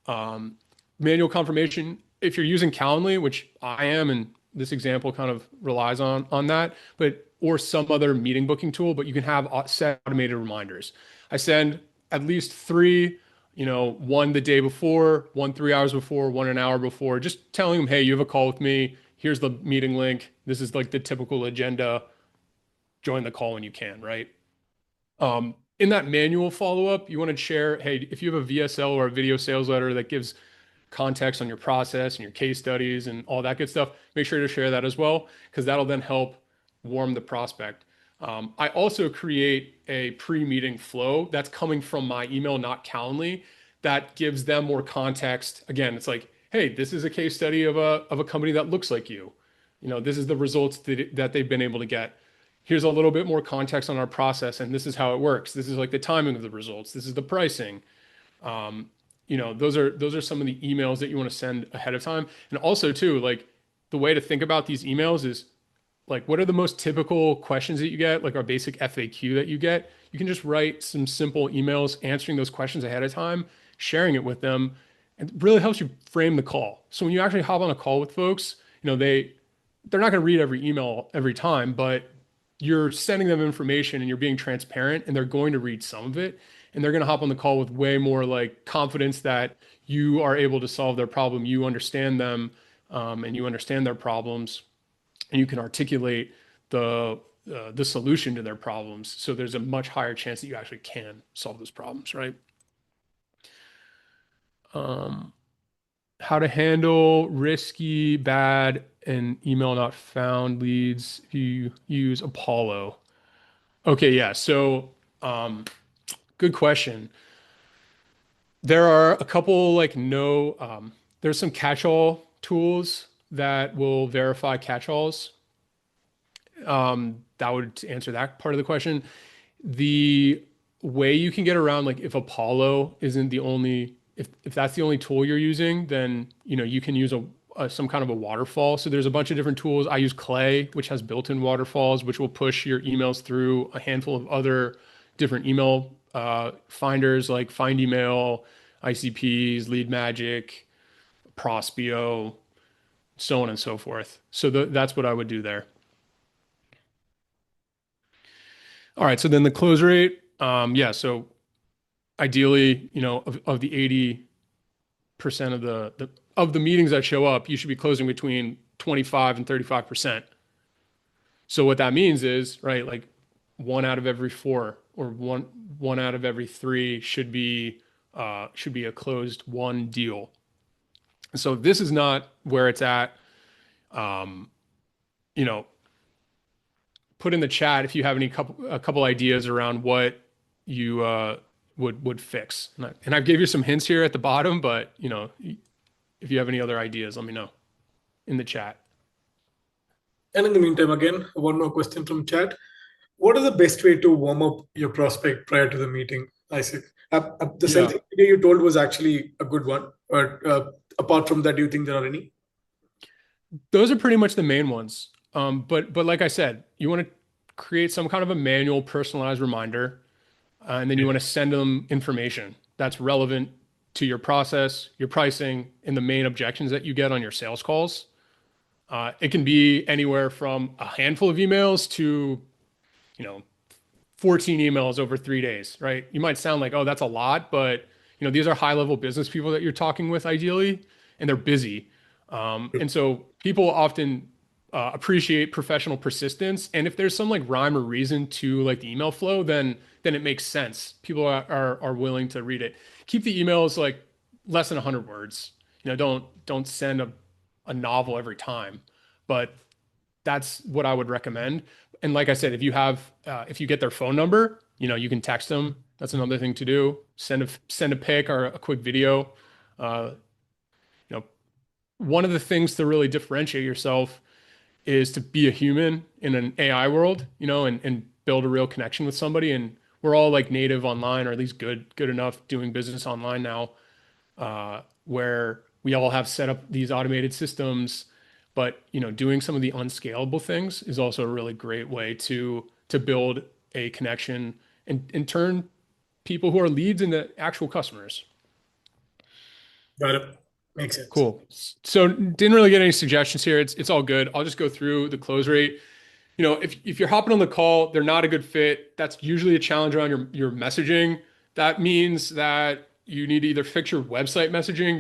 Um, Manual confirmation, if you're using Calendly, which I am, and this example kind of relies on that, but or some other meeting booking tool, but you can have set automated reminders. I send at least 3, one the day before, one 3 hours before, one an hour before, just telling them, hey, you have a call with me. Here's the meeting link. This is like the typical agenda. Join the call when you can, right? In that manual follow-up, you want to share, hey, if you have a VSL or a video sales letter that gives context on your process and your case studies and all that good stuff, make sure to share that as well, because that'll then help warm the prospect. I also create a pre-meeting flow that's coming from my email, not Calendly, that gives them more context. Again, it's like, hey, this is a case study of a company that looks like you. This is the results that they've been able to get. Here's a little bit more context on our process, and this is how it works. This is like the timing of the results. This is the pricing. Those are some of the emails that you want to send ahead of time. And also too, like the way to think about these emails is like what are the most typical questions that you get, like our basic FAQ that you get. You can just write some simple emails answering those questions ahead of time, sharing it with them, and it really helps you frame the call. So when you actually hop on a call with folks, they're not going to read every email every time, but you're sending them information and you're being transparent and they're going to read some of it and they're going to hop on the call with way more like confidence that you are able to solve their problem. You understand them, and you understand their problems and you can articulate the solution to their problems. So there's a much higher chance that you actually can solve those problems, right? Um, how to handle risky, bad, and email not found leads if you use Apollo. Okay, yeah. So, good question. There are a couple like no, there's some catch-all tools that will verify catch-alls. That would answer that part of the question. The way you can get around, like if Apollo isn't the only, if that's the only tool you're using, then you can use some kind of a waterfall. So there's a bunch of different tools. I use Clay, which has built-in waterfalls, which will push your emails through a handful of other different email finders like Find Email, ICPs, Lead Magic, Prospeo, so on and so forth. So that's what I would do there. All right, so then the close rate, yeah, so ideally, of the 80% of the meetings that show up, you should be closing between 25 and 35%. So what that means is, right, like one out of every four or one out of every three should be a closed one deal. So this is not where it's at. Um, you know, put in the chat if you have a couple ideas around what you would fix. And I gave you some hints here at the bottom, but if you have any other ideas, let me know in the chat. And in the meantime, again, one more question from chat. What is the best way to warm up your prospect prior to the meeting, Isaac? The sales Yeah, idea you told was actually a good one. But apart from that, do you think there are any? those are pretty much the main ones. But like I said, you want to create some kind of a manual, personalized reminder, and then you want to send them information that's relevant to your process, your pricing, and the main objections that you get on your sales calls. It can be anywhere from a handful of emails to, you know, 14 emails over 3 days, right? You might sound like, oh, that's a lot, but these are high level business people that you're talking with ideally, and they're busy. And so people often appreciate professional persistence. And if there's some like rhyme or reason to like the email flow, then it makes sense. People are willing to read it. Keep the emails like less than 100 words. Don't send a novel every time, but that's what I would recommend. And like I said, if you get their phone number, you can text them. That's another thing to do. Send a pic or a quick video. Uh, you know, One of the things to really differentiate yourself is to be a human in an AI world, and build a real connection with somebody. And we're all like native online, or at least good enough doing business online now, where we all have set up these automated systems. But doing some of the unscalable things is also a really great way to build a connection and turn people who are leads into actual customers. Got it. Makes sense. Cool. So didn't really get any suggestions here. It's all good. I'll just go through the close rate. If you're hopping on the call, they're not a good fit. That's usually a challenge around your messaging. That means that you need to either fix your website messaging,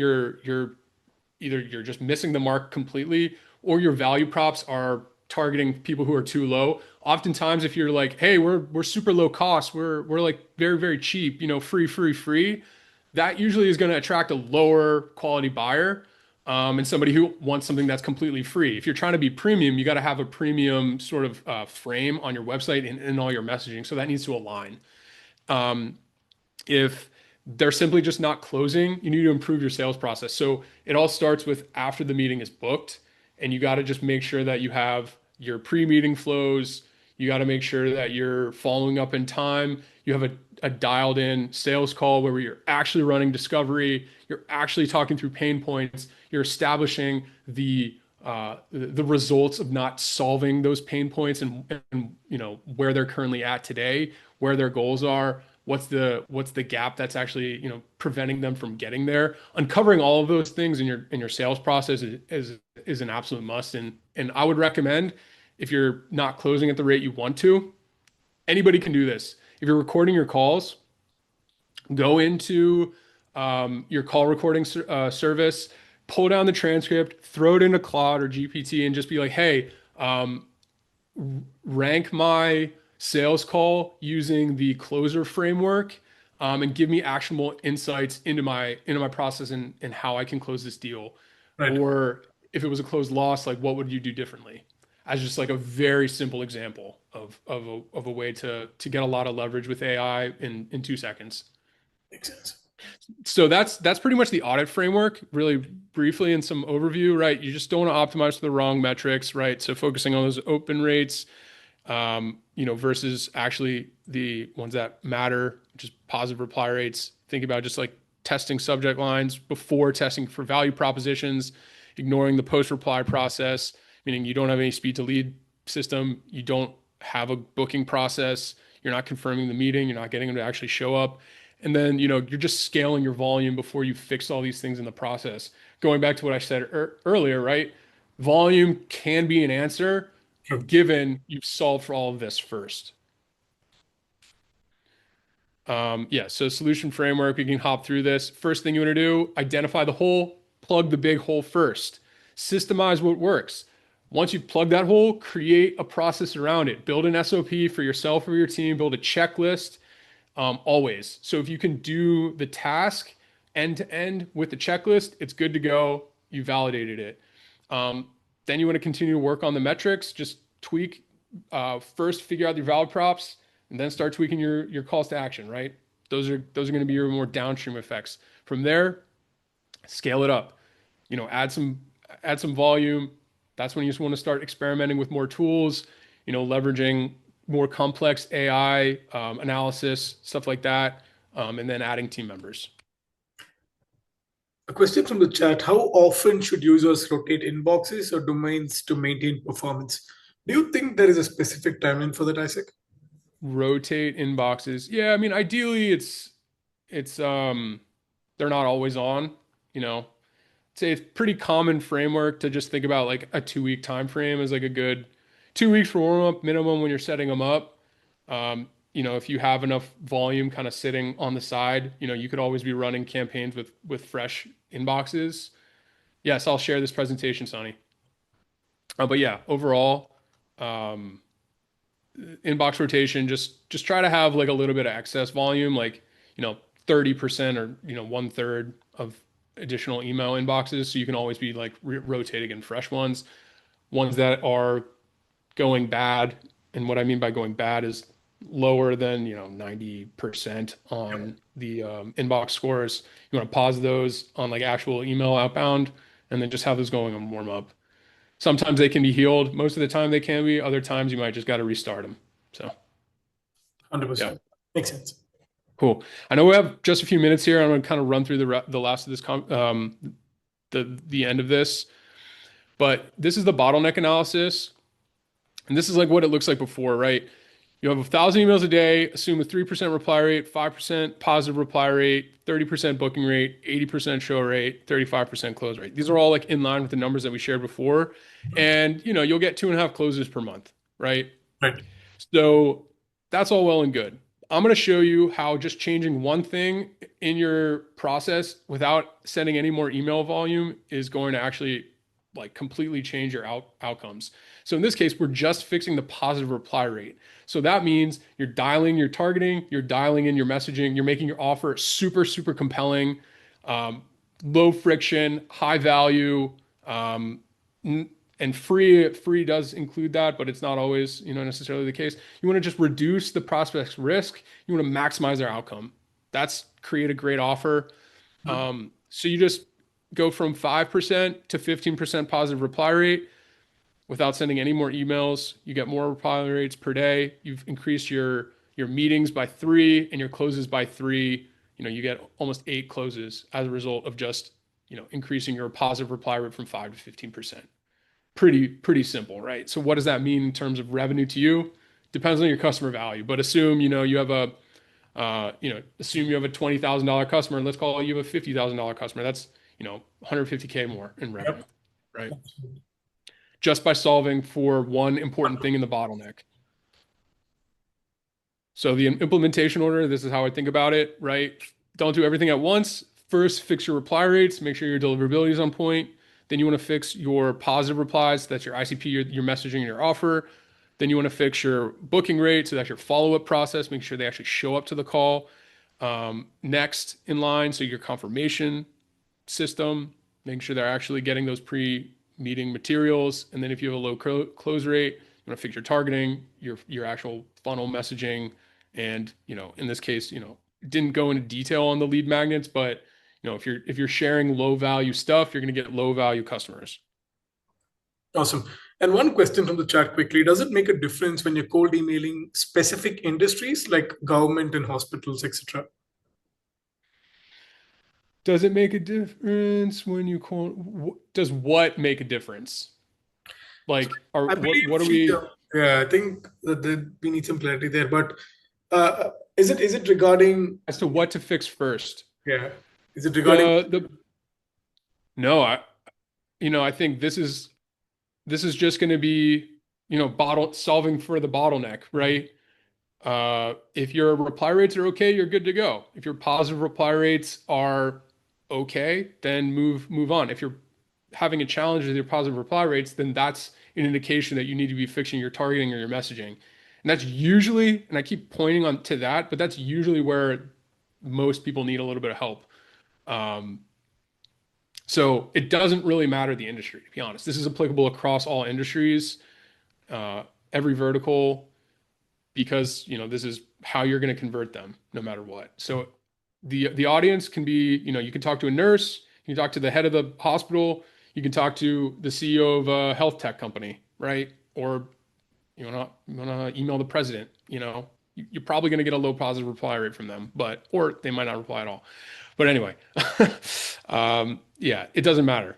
either you're just missing the mark completely, or your value props are targeting people who are too low. Oftentimes, if you're like, hey, we're super low cost, we're like very, very cheap, free, that usually is going to attract a lower quality buyer, and somebody who wants something that's completely free. If you're trying to be premium, you got to have a premium sort of frame on your website and all your messaging. So that needs to align. If they're simply just not closing, you need to improve your sales process. So it all starts with after the meeting is booked, and you got to just make sure that you have your pre-meeting flows. You got to make sure that you're following up in time. You have a dialed in sales call where you're actually running discovery. You're actually talking through pain points. You're establishing the the results of not solving those pain points and where they're currently at today, where their goals are, what's the gap that's actually preventing them from getting there. Uncovering all of those things in your sales process is an absolute must. And I would recommend, if you're not closing at the rate you want to, anybody can do this. If you're recording your calls, go into your call recording service, pull down the transcript, throw it into Claude or GPT, and just be like, hey, rank my sales call using the closer framework, and give me actionable insights into my process and how I can close this deal. Right. Or if it was a closed loss, like what would you do differently? As just like a very simple example of a way to get a lot of leverage with AI in 2 seconds. Makes sense. So that's pretty much the audit framework, really briefly in some overview, right? You just don't want to optimize for the wrong metrics, right? So focusing on those open rates, versus actually the ones that matter, just positive reply rates. Think about just like testing subject lines before testing for value propositions, ignoring the post reply process, meaning you don't have any speed to lead system, you don't have a booking process, you're not confirming the meeting, you're not getting them to actually show up. And then, you're just scaling your volume before you fix all these things in the process. Going back to what I said earlier, right? Volume can be an answer True. given you've solved for all of this first. Yeah, so solution framework, we can hop through this. First thing you want to do, identify the hole, plug the big hole first. Systemize what works. Once you've plugged that hole, create a process around it. Build an SOP for yourself or your team, build a checklist, always. So if you can do the task end to end with the checklist, it's good to go. You validated it. Then you want to continue to work on the metrics, just tweak, first figure out your value props, and then start tweaking your calls to action, right? Those are going to be your more downstream effects. From there, scale it up. Add some volume. That's when you just want to start experimenting with more tools, leveraging more complex AI analysis, stuff like that, and then adding team members. A question from the chat: how often should users rotate inboxes or domains to maintain performance? Do you think there is a specific timeline for that, Isaac? Rotate inboxes. Yeah, I mean, ideally it's they're not always on, you know. Say it's pretty common framework to just think about like a 2 week time frame as like a good 2 weeks for warm up minimum when you're setting them up. If you have enough volume kind of sitting on the side, you could always be running campaigns with fresh inboxes. Yes, I'll share this presentation, Sonny. But yeah, overall, um, inbox rotation, just try to have like a little bit of excess volume, like 30% or 1/3 of additional email inboxes, so you can always be like rotating in fresh ones that are going bad. And what I mean by going bad is lower than 90% on the inbox scores. You want to pause those on like actual email outbound, and then just have those going on warm up. Sometimes they can be healed. Most of the time they can be. Other times you might just got to restart them. So yeah, 100%. Makes sense. cool. I know we have just a few minutes here. I'm going to kind of run through the last of this the end of this, but this is the bottleneck analysis. And this is like what it looks like before, right? You have 1,000 emails a day, assume a 3% reply rate, 5% positive reply rate, 30% booking rate, 80% show rate, 35% close rate. These are all like in line with the numbers that we shared before. And you'll get 2.5 closes per month, right? Right. So that's all well and good. I'm going to show you how just changing one thing in your process without sending any more email volume is going to actually like completely change your outcomes. So in this case, we're just fixing the positive reply rate. So that means you're dialing your targeting, you're dialing in your messaging, you're making your offer super, super compelling, low friction, high value, and free does include that, but it's not always necessarily the case. You want to just reduce the prospect's risk. You want to maximize their outcome. That's create a great offer. So you just go from 5% to 15% positive reply rate without sending any more emails. You get more reply rates per day. You've increased your meetings by 3 and your closes by 3. You get almost 8 closes as a result of just increasing your positive reply rate from 5 to 15%. pretty simple, right? So what does that mean in terms of revenue to you? Depends on your customer value, but assume you have a assume you have a $20,000 customer, and let's call it you have a $50,000 customer. That's 150K more in revenue, Yep. right? Just by solving for one important thing in the bottleneck. So the implementation order, this is how I think about it, right? Don't do everything at once. First, fix your reply rates, make sure your deliverability is on point. Then you want to fix your positive replies, that's your ICP, your messaging, and your offer. Then you want to fix your booking rate, so that's your follow-up process, make sure they actually show up to the call. Next in line, so your confirmation system, making sure they're actually getting those pre-meeting materials. And then if you have a low close rate, you want to fix your targeting, your actual funnel messaging, and in this case, didn't go into detail on the lead magnets, but if you're sharing low value stuff, you're going to get low value customers. Awesome. And one question from the chat quickly. Does it make a difference when you're cold emailing specific industries like government and hospitals, etc.? Does it make a difference when you call? Does what make a difference? Like, are I what are believe, we yeah, I think that we need some clarity there. But is it regarding, as to what to fix first? yeah, is it regarding, The no, I think this is just going to be bottle solving for the bottleneck, right? If your reply rates are okay, you're good to go. If your positive reply rates are okay, then move on. If you're having a challenge with your positive reply rates, then that's an indication that you need to be fixing your targeting or your messaging. And that's usually, and I keep pointing on to that, but that's usually where most people need a little bit of help. Um, so it doesn't really matter the industry, to be honest. This is applicable across all industries, uh, every vertical, because this is how you're going to convert them no matter what. So the audience can be, you can talk to a nurse, you can talk to the head of the hospital, you can talk to the CEO of a health tech company, right? Or you want to email the president, you're probably going to get a low positive reply rate from them, or they might not reply at all. But anyway, yeah, it doesn't matter.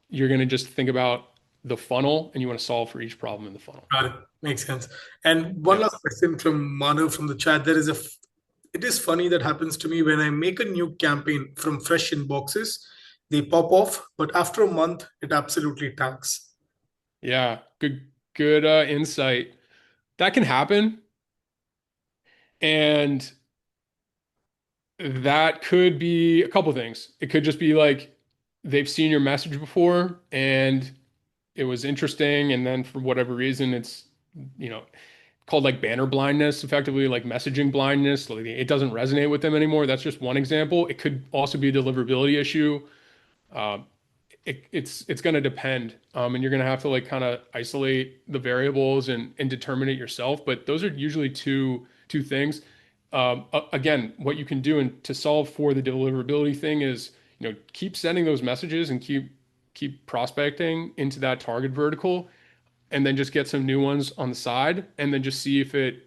You're going to just think about the funnel and you want to solve for each problem in the funnel. got it. Makes sense. And one Yeah. last question from Manav from the chat. It is funny that happens to me when I make a new campaign from fresh inboxes, they pop off, but after a month, it absolutely tanks. Yeah. Good insight. That can happen. And that could be a couple things. It could just be like they've seen your message before and it was interesting. And then for whatever reason, it's, you know, called like banner blindness, effectively like messaging blindness. Like it doesn't resonate with them anymore. That's just one example. It could also be a deliverability issue. Uh, it's going to depend, and you're going to have to like kind of isolate the variables and determine it yourself. But those are usually two things. Again, what you can do and to solve for the deliverability thing is keep sending those messages and keep prospecting into that target vertical, and then just get some new ones on the side, and then just see if it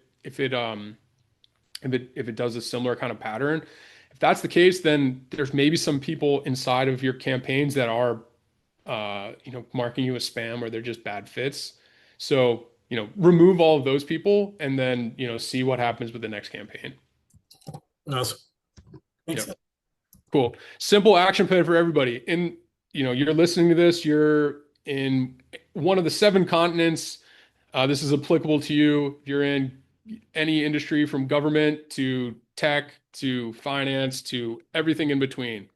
does a similar kind of pattern. If that's the case, then there's maybe some people inside of your campaigns that are, marking you as spam or they're just bad fits. So, remove all of those people and then, see what happens with the next campaign. Awesome. Makes Yep. sense. Cool. Simple action plan for everybody. And, you're listening to this, you're in one of the 7 continents. This is applicable to you. If you're in any industry from government to tech to finance to everything in between.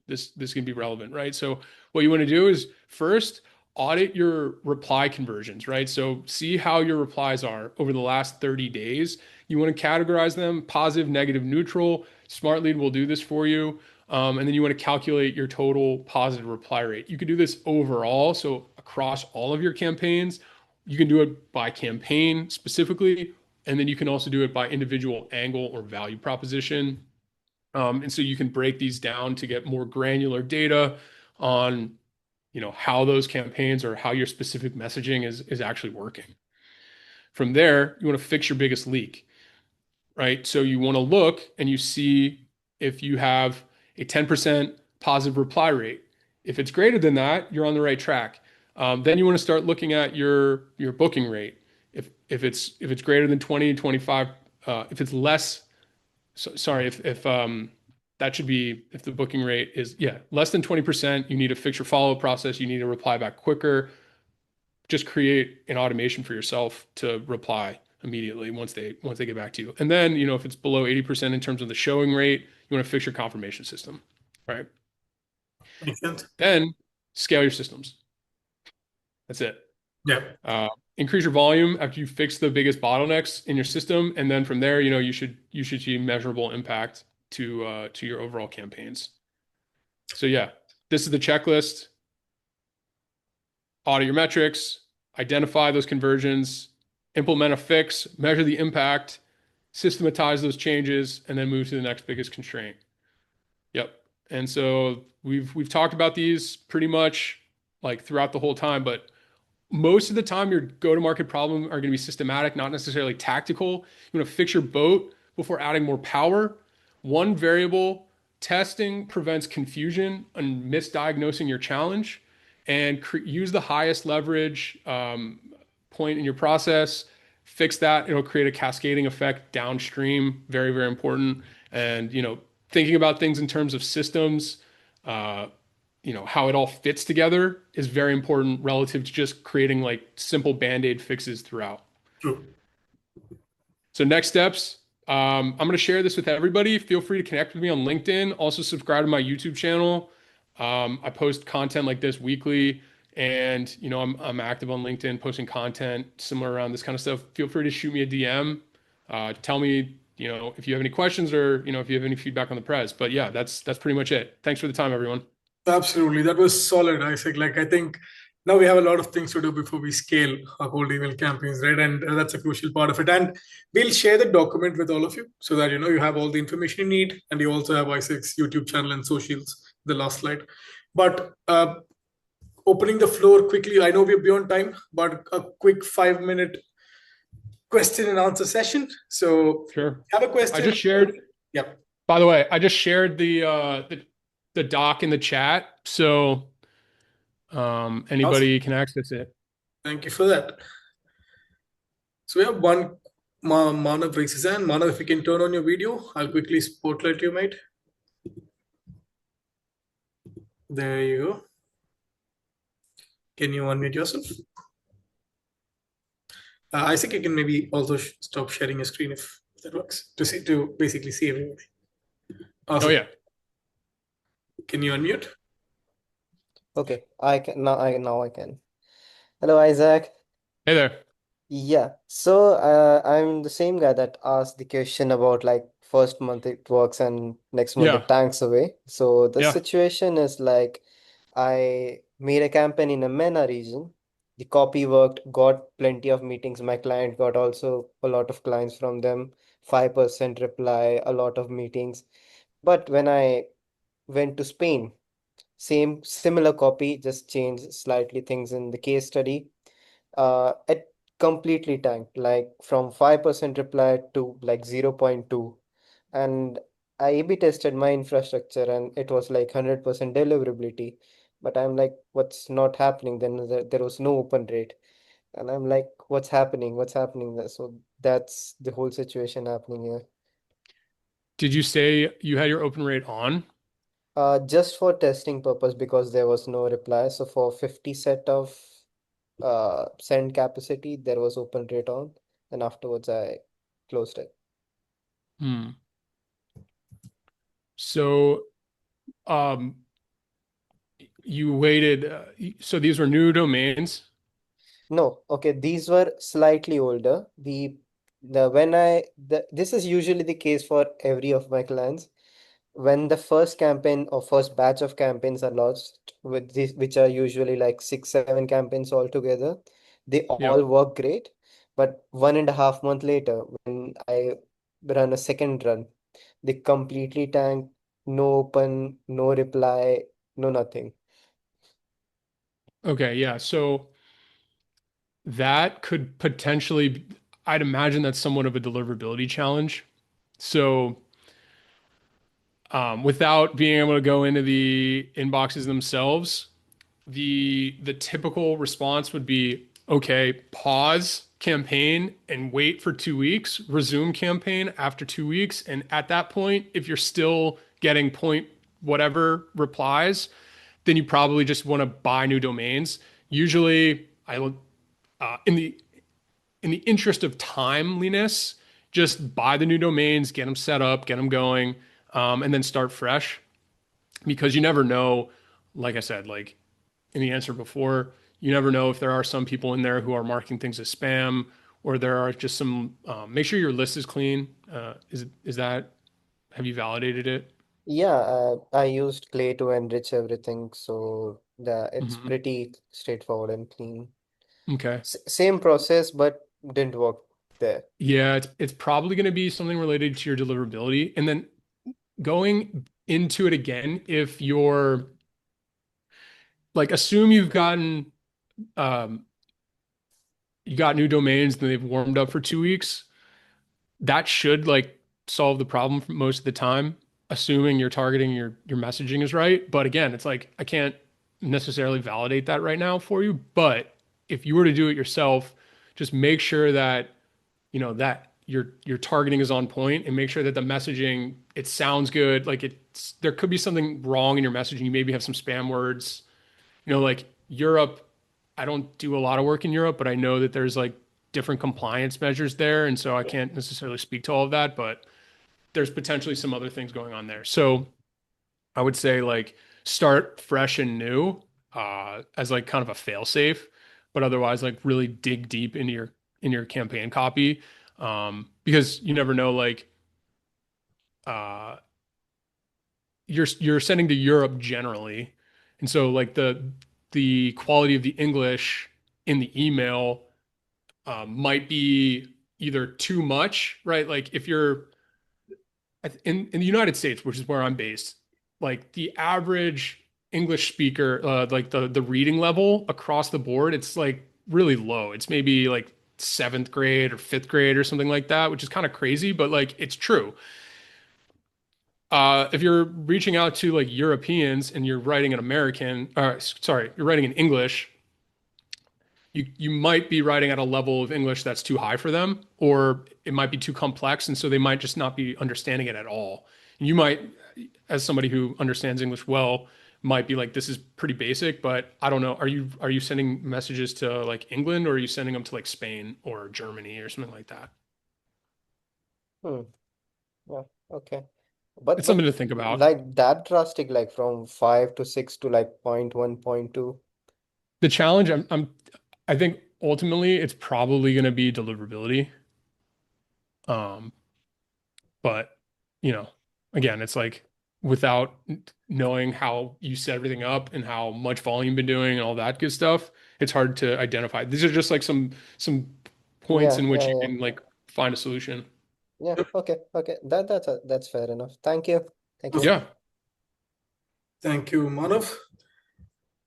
This can be relevant, right? So what you want to do is first audit your reply conversions, right? So see how your replies are over the last 30 days. You want to categorize them positive, negative, neutral. Smartlead will do this for you. And then you want to calculate your total positive reply rate. You can do this overall, so across all of your campaigns. You can do it by campaign specifically, and then you can also do it by individual angle or value proposition. And so you can break these down to get more granular data on, how those campaigns or how your specific messaging is actually working. From there, you want to fix your biggest leak, right? So you want to look and you see if you have a 10% positive reply rate. If it's greater than that, you're on the right track. Then you want to start looking at your booking rate. If it's greater than 20, 25, if it's less, sorry, if that should be if the booking rate is less than 20%, you need to fix your follow-up process. You need to reply back quicker. Just create an automation for yourself to reply immediately once they get back to you. And then, if it's below 80% in terms of the showing rate, you want to fix your confirmation system, right? Makes sense. Then scale your systems. That's it. Yeah. Increase your volume after you fix the biggest bottlenecks in your system, and then from there, you should see measurable impact to your overall campaigns. So yeah, this is the checklist. Audit your metrics, identify those conversions, implement a fix, measure the impact, systematize those changes, and then move to the next biggest constraint. Yep. And so we've talked about these pretty much like throughout the whole time, but most of the time your go-to-market problem are going to be systematic, not necessarily tactical. You want to fix your boat before adding more power. One variable testing prevents confusion and misdiagnosing your challenge, and use the highest leverage point in your process. Fix that; it'll create a cascading effect downstream. Very, very important. And thinking about things in terms of systems. How it all fits together is very important relative to just creating like simple band-aid fixes throughout. True. So next steps, I'm going to share this with everybody. Feel free to connect with me on LinkedIn. Also subscribe to my YouTube channel. I post content like this weekly, and I'm active on LinkedIn, posting content similar around this kind of stuff. Feel free to shoot me a DM. Tell me, if you have any questions or if you have any feedback on the press. But yeah, that's pretty much it. Thanks for the time, everyone. Absolutely. That was solid, Isaac. Like, I think now we have a lot of things to do before we scale our cold email campaigns, right? And that's a crucial part of it. And we'll share the document with all of you so that, you have all the information you need. And you also have Isaac's YouTube channel and socials, the last slide. But opening the floor quickly, I know we're beyond time, but a quick 5-minute question and answer session. So Sure. have a I question. just shared, Yep. by the way, I just shared the doc in the chat, so Awesome. anybody can access it. Thank you for that. So we have one Manav raises his hand. Manav, if you can turn on your video, I'll quickly spotlight you, mate. There you go. Can you unmute yourself? Isaac, you can maybe also stop sharing your screen if that works to basically see everybody. Oh Awesome. yeah. Can you unmute? Okay, I can now I can. Hello, Isaac. Hey there. Yeah, so I'm the same guy that asked the question about like first month it works and next month Yeah. it tanks away. So the Yeah. situation is like I made a campaign in a MENA region. The copy worked, got plenty of meetings. My client got also a lot of clients from them, 5% reply, a lot of meetings. But when I went to Spain, same similar copy, just changed slightly things in the case study. It completely tanked, like from 5% reply to like 0.2. And I A/B tested my infrastructure and it was like 100% deliverability. But I'm like, what's not happening? Then there was no open rate. And I'm like, what's happening? What's happening there? So that's the whole situation happening here. Did you say you had your open rate on? Just for testing purpose because there was no reply. So for 50 set of send capacity, there was open rate on, and afterwards I closed it. Hmm. So, um, you waited. So these were new domains. No, okay, these were slightly older. The when I the This is usually the case for every of my clients. When the first campaign or first batch of campaigns are launched with these, which are usually like 6, 7 campaigns altogether, they all Yep. work great. But 1.5 month later, when I run a second run, they completely tank, no open, no reply, no nothing. Okay. Yeah. So that could potentially, I'd imagine that's somewhat of a deliverability challenge. So, without being able to go into the inboxes themselves, the typical response would be, okay, pause campaign and wait for 2 weeks, resume campaign after 2 weeks. And at that point, if you're still getting point whatever replies, then you probably just want to buy new domains. Usually, I will in the interest of timeliness, just buy the new domains, get them set up, get them going, and then start fresh because you never know. Like I said, like in the answer before, you never know if there are some people in there who are marking things as spam, or there are just some. Make sure your list is clean. Is that have you validated it? Yeah, I used Clay to enrich everything, so it's Hmm. pretty straightforward and clean. Okay. Same process, but didn't work there. Yeah, it's probably going to be something related to your deliverability, and then going into it again if you're like assume you've gotten um, you got new domains and they've warmed up for 2 weeks. That should like solve the problem for most of the time, assuming you're targeting your messaging is right. But again, it's like I can't necessarily validate that right now for you. But if you were to do it yourself, just make sure that that your targeting is on point and make sure that the messaging it sounds good. Like it's there could be something wrong in your messaging. You maybe have some spam words. Like Europe, I don't do a lot of work in Europe, but I know that there's like different compliance measures there. And so I can't necessarily speak to all of that, but there's potentially some other things going on there. So I would say like start fresh and new as like kind of a fail safe, but otherwise like really dig deep in your campaign copy because you never know like uh, you're sending to Europe generally, and so like the quality of the English in the email might be either too much, right? Like if you're in the United States, which is where I'm based, like the average English speaker, like the reading level across the board, it's like really low. It's maybe like seventh grade or fifth grade or something like that, which is kind of crazy, but like it's true. If you're reaching out to like Europeans and you're writing an American, sorry, you're writing in English, you might be writing at a level of English that's too high for them, or it might be too complex, and so they might just not be understanding it at all. And you might, as somebody who understands English well, might be like, this is pretty basic, but I don't know. Are you sending messages to like England, or are you sending them to like Spain or Germany or something like that? Hmm. Yeah, okay. It's But something to think about. like that drastic, like from 5 to 6 to like point 1, point 2. The challenge, I think ultimately it's probably going to be deliverability. Um, but you know, again, it's like without knowing how you set everything up and how much volume you've been doing and all that good stuff, it's hard to identify. These are just like some points Yeah, in which yeah, you yeah. can like find a solution. Yeah, okay, okay. That's fair enough. Thank you. Thank you. Yeah. Thank you, Manav.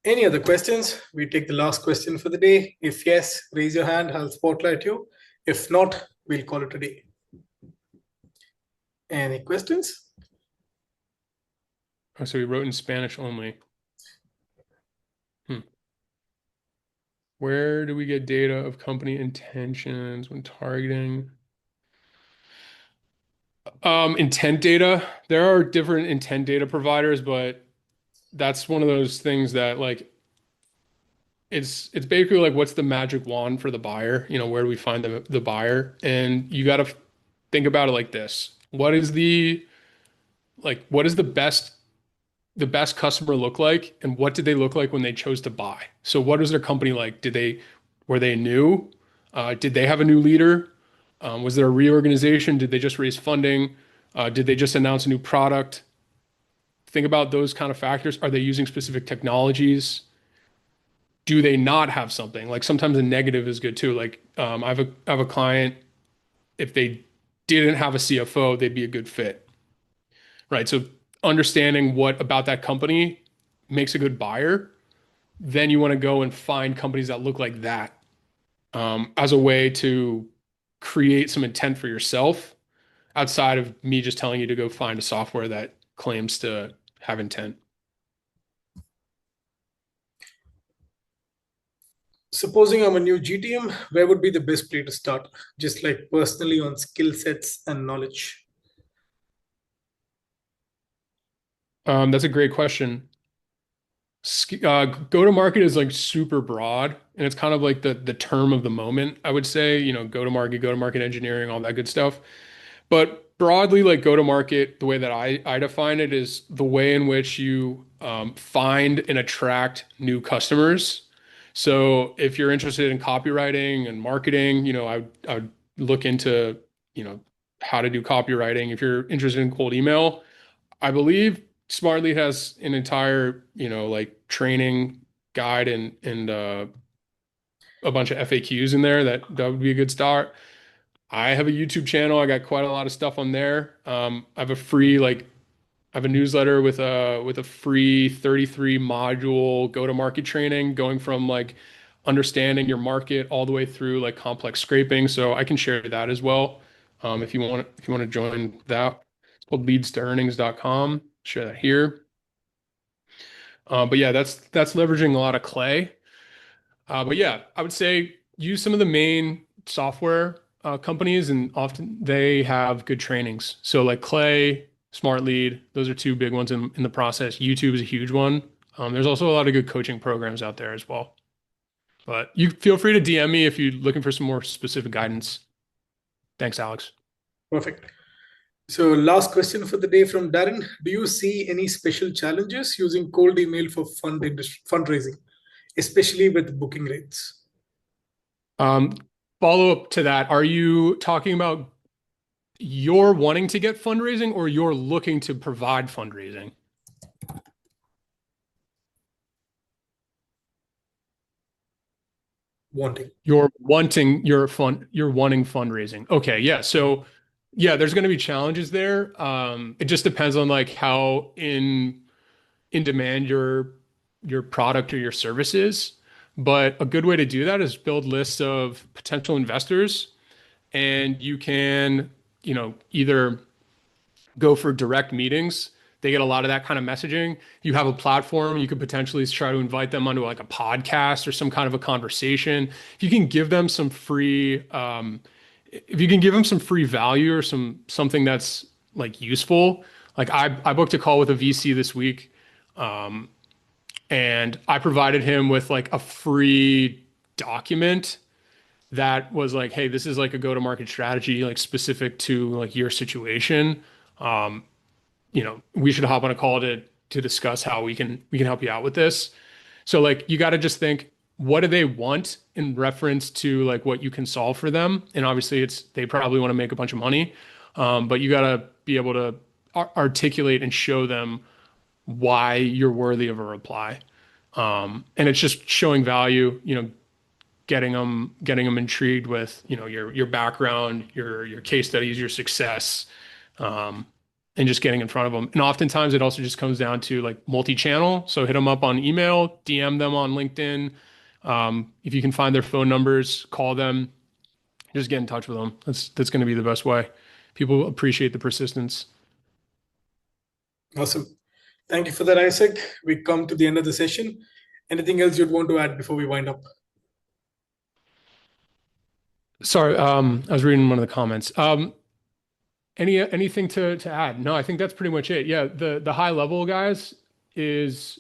Any other questions? We take the last question for the day. If yes, raise your hand. I'll spotlight you. If not, we'll call it a day. Any questions? Oh, so we wrote in Spanish only. Hmm. Where do we get data of company intentions when targeting? Intent data. There are different intent data providers, but that's one of those things that like it's basically like what's the magic wand for the buyer? Where do we find the buyer? And you got to think about it like this. What is the best customer look like and what did they look like when they chose to buy? So what was their company like? Were they new? Did they have a new leader? Was there a reorganization? Did they just raise funding? Did they just announce a new product? Think about those kind of factors. Are they using specific technologies? Do they not have something? Like sometimes a negative is good too. Like I have a client, if they didn't have a CFO, they'd be a good fit, right? So understanding what about that company makes a good buyer, then you want to go and find companies that look like that as a way to create some intent for yourself outside of me just telling you to go find a software that claims to have intent. Supposing I'm a new GTM, where would be the best place to start? Just like personally on skill sets and knowledge. That's a great question. Go to market is like super broad, and it's kind of like the term of the moment, I would say, go to market engineering, all that good stuff. But broadly, like go to market, the way that I define it is the way in which you find and attract new customers. So if you're interested in copywriting and marketing, I would look into, you know, how to do copywriting. If you're interested in cold email, I believe Smartlead has an entire, like training guide and a bunch of FAQs in there that would be a good start. I have a YouTube channel. I got quite a lot of stuff on there. I have a free I have a newsletter with a free 33 module go to market training going from like understanding your market all the way through like complex scraping. So I can share that as well. If you want to join that. It's called leadstoearnings.com. Share that here. But yeah, that's leveraging a lot of Clay. But yeah, I would say use some of the main software companies, and often they have good trainings. So like Clay, Smartlead, those are two big ones in the process. YouTube is a huge one. There's also a lot of good coaching programs out there as well. But you feel free to DM me if you're looking for some more specific guidance. Thanks, Alex. Perfect. So, last question for the day from Darren. Do you see any special challenges using cold email for fundraising, especially with booking rates? Um, Follow up to that. Are you talking about you're wanting to get fundraising or you're looking to provide fundraising? Wanting. You're wanting you're wanting fundraising. Okay, yeah. So yeah, there's going to be challenges there. It just depends on like how in demand your product or your service is. But a good way to do that is build lists of potential investors, and you can, either go for direct meetings. They get a lot of that kind of messaging. You have a platform, you could potentially try to invite them onto like a podcast or some kind of a conversation. If you can give them some free, if you can give them some free value or something that's like useful. Like I booked a call with a VC this week, and I provided him with like a free document that was like, hey, this is like a go-to-market strategy, like specific to like your situation. We should hop on a call to discuss how we can help you out with this. So like you got to just think, what do they want in reference to like what you can solve for them? And obviously it's they probably want to make a bunch of money. But you got to be able to articulate and show them why you're worthy of a reply. And it's just showing value, getting them intrigued with, your background, your case studies, your success, um, and just getting in front of them. And oftentimes it also just comes down to like multi-channel. So hit them up on email, DM them on LinkedIn. If you can find their phone numbers, call them, just get in touch with them. That's going to be the best way. People appreciate the persistence. Awesome. Thank you for that, Isaac. We come to the end of the session. Anything else you'd want to add before we wind up? Sorry, I was reading one of the comments. Anything to add? No, I think that's pretty much it. Yeah, the high level guys is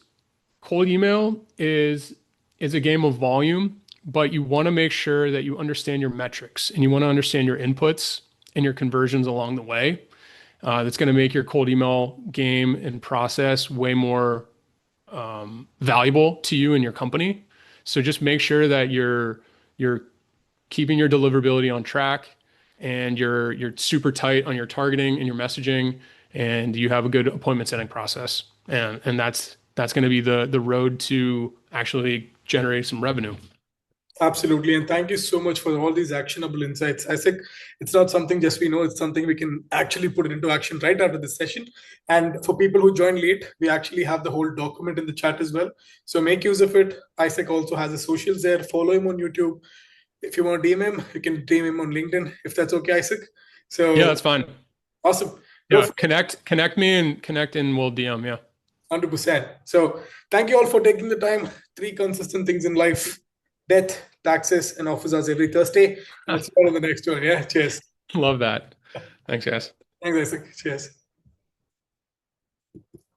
cold email is a game of volume, but you want to make sure that you understand your metrics and you want to understand your inputs and your conversions along the way. That's going to make your cold email game and process way more valuable to you and your company. So just make sure that you're keeping your deliverability on track and you're super tight on your targeting and your messaging, and you have a good appointment setting process. And that's going to be the road to actually generate some revenue. Absolutely. And thank you so much for all these actionable insights. I think it's not something just we know, it's something we can actually put it into action right after this session. And for people who join late, we actually have the whole document in the chat as well. So make use of it. Isaac also has his socials there. Follow him on YouTube. If you want to DM him, you can DM him on LinkedIn, if that's okay, Isaac. Yeah, So that's fine. awesome. Yeah, connect me and we'll DM. Yeah. 100%. So thank you all for taking the time. 3 consistent things in life. death, taxes, and office hours every Thursday. Let's see you on the next one. Yeah, cheers. Love that. Thanks, guys. Thanks, Isaac. Cheers.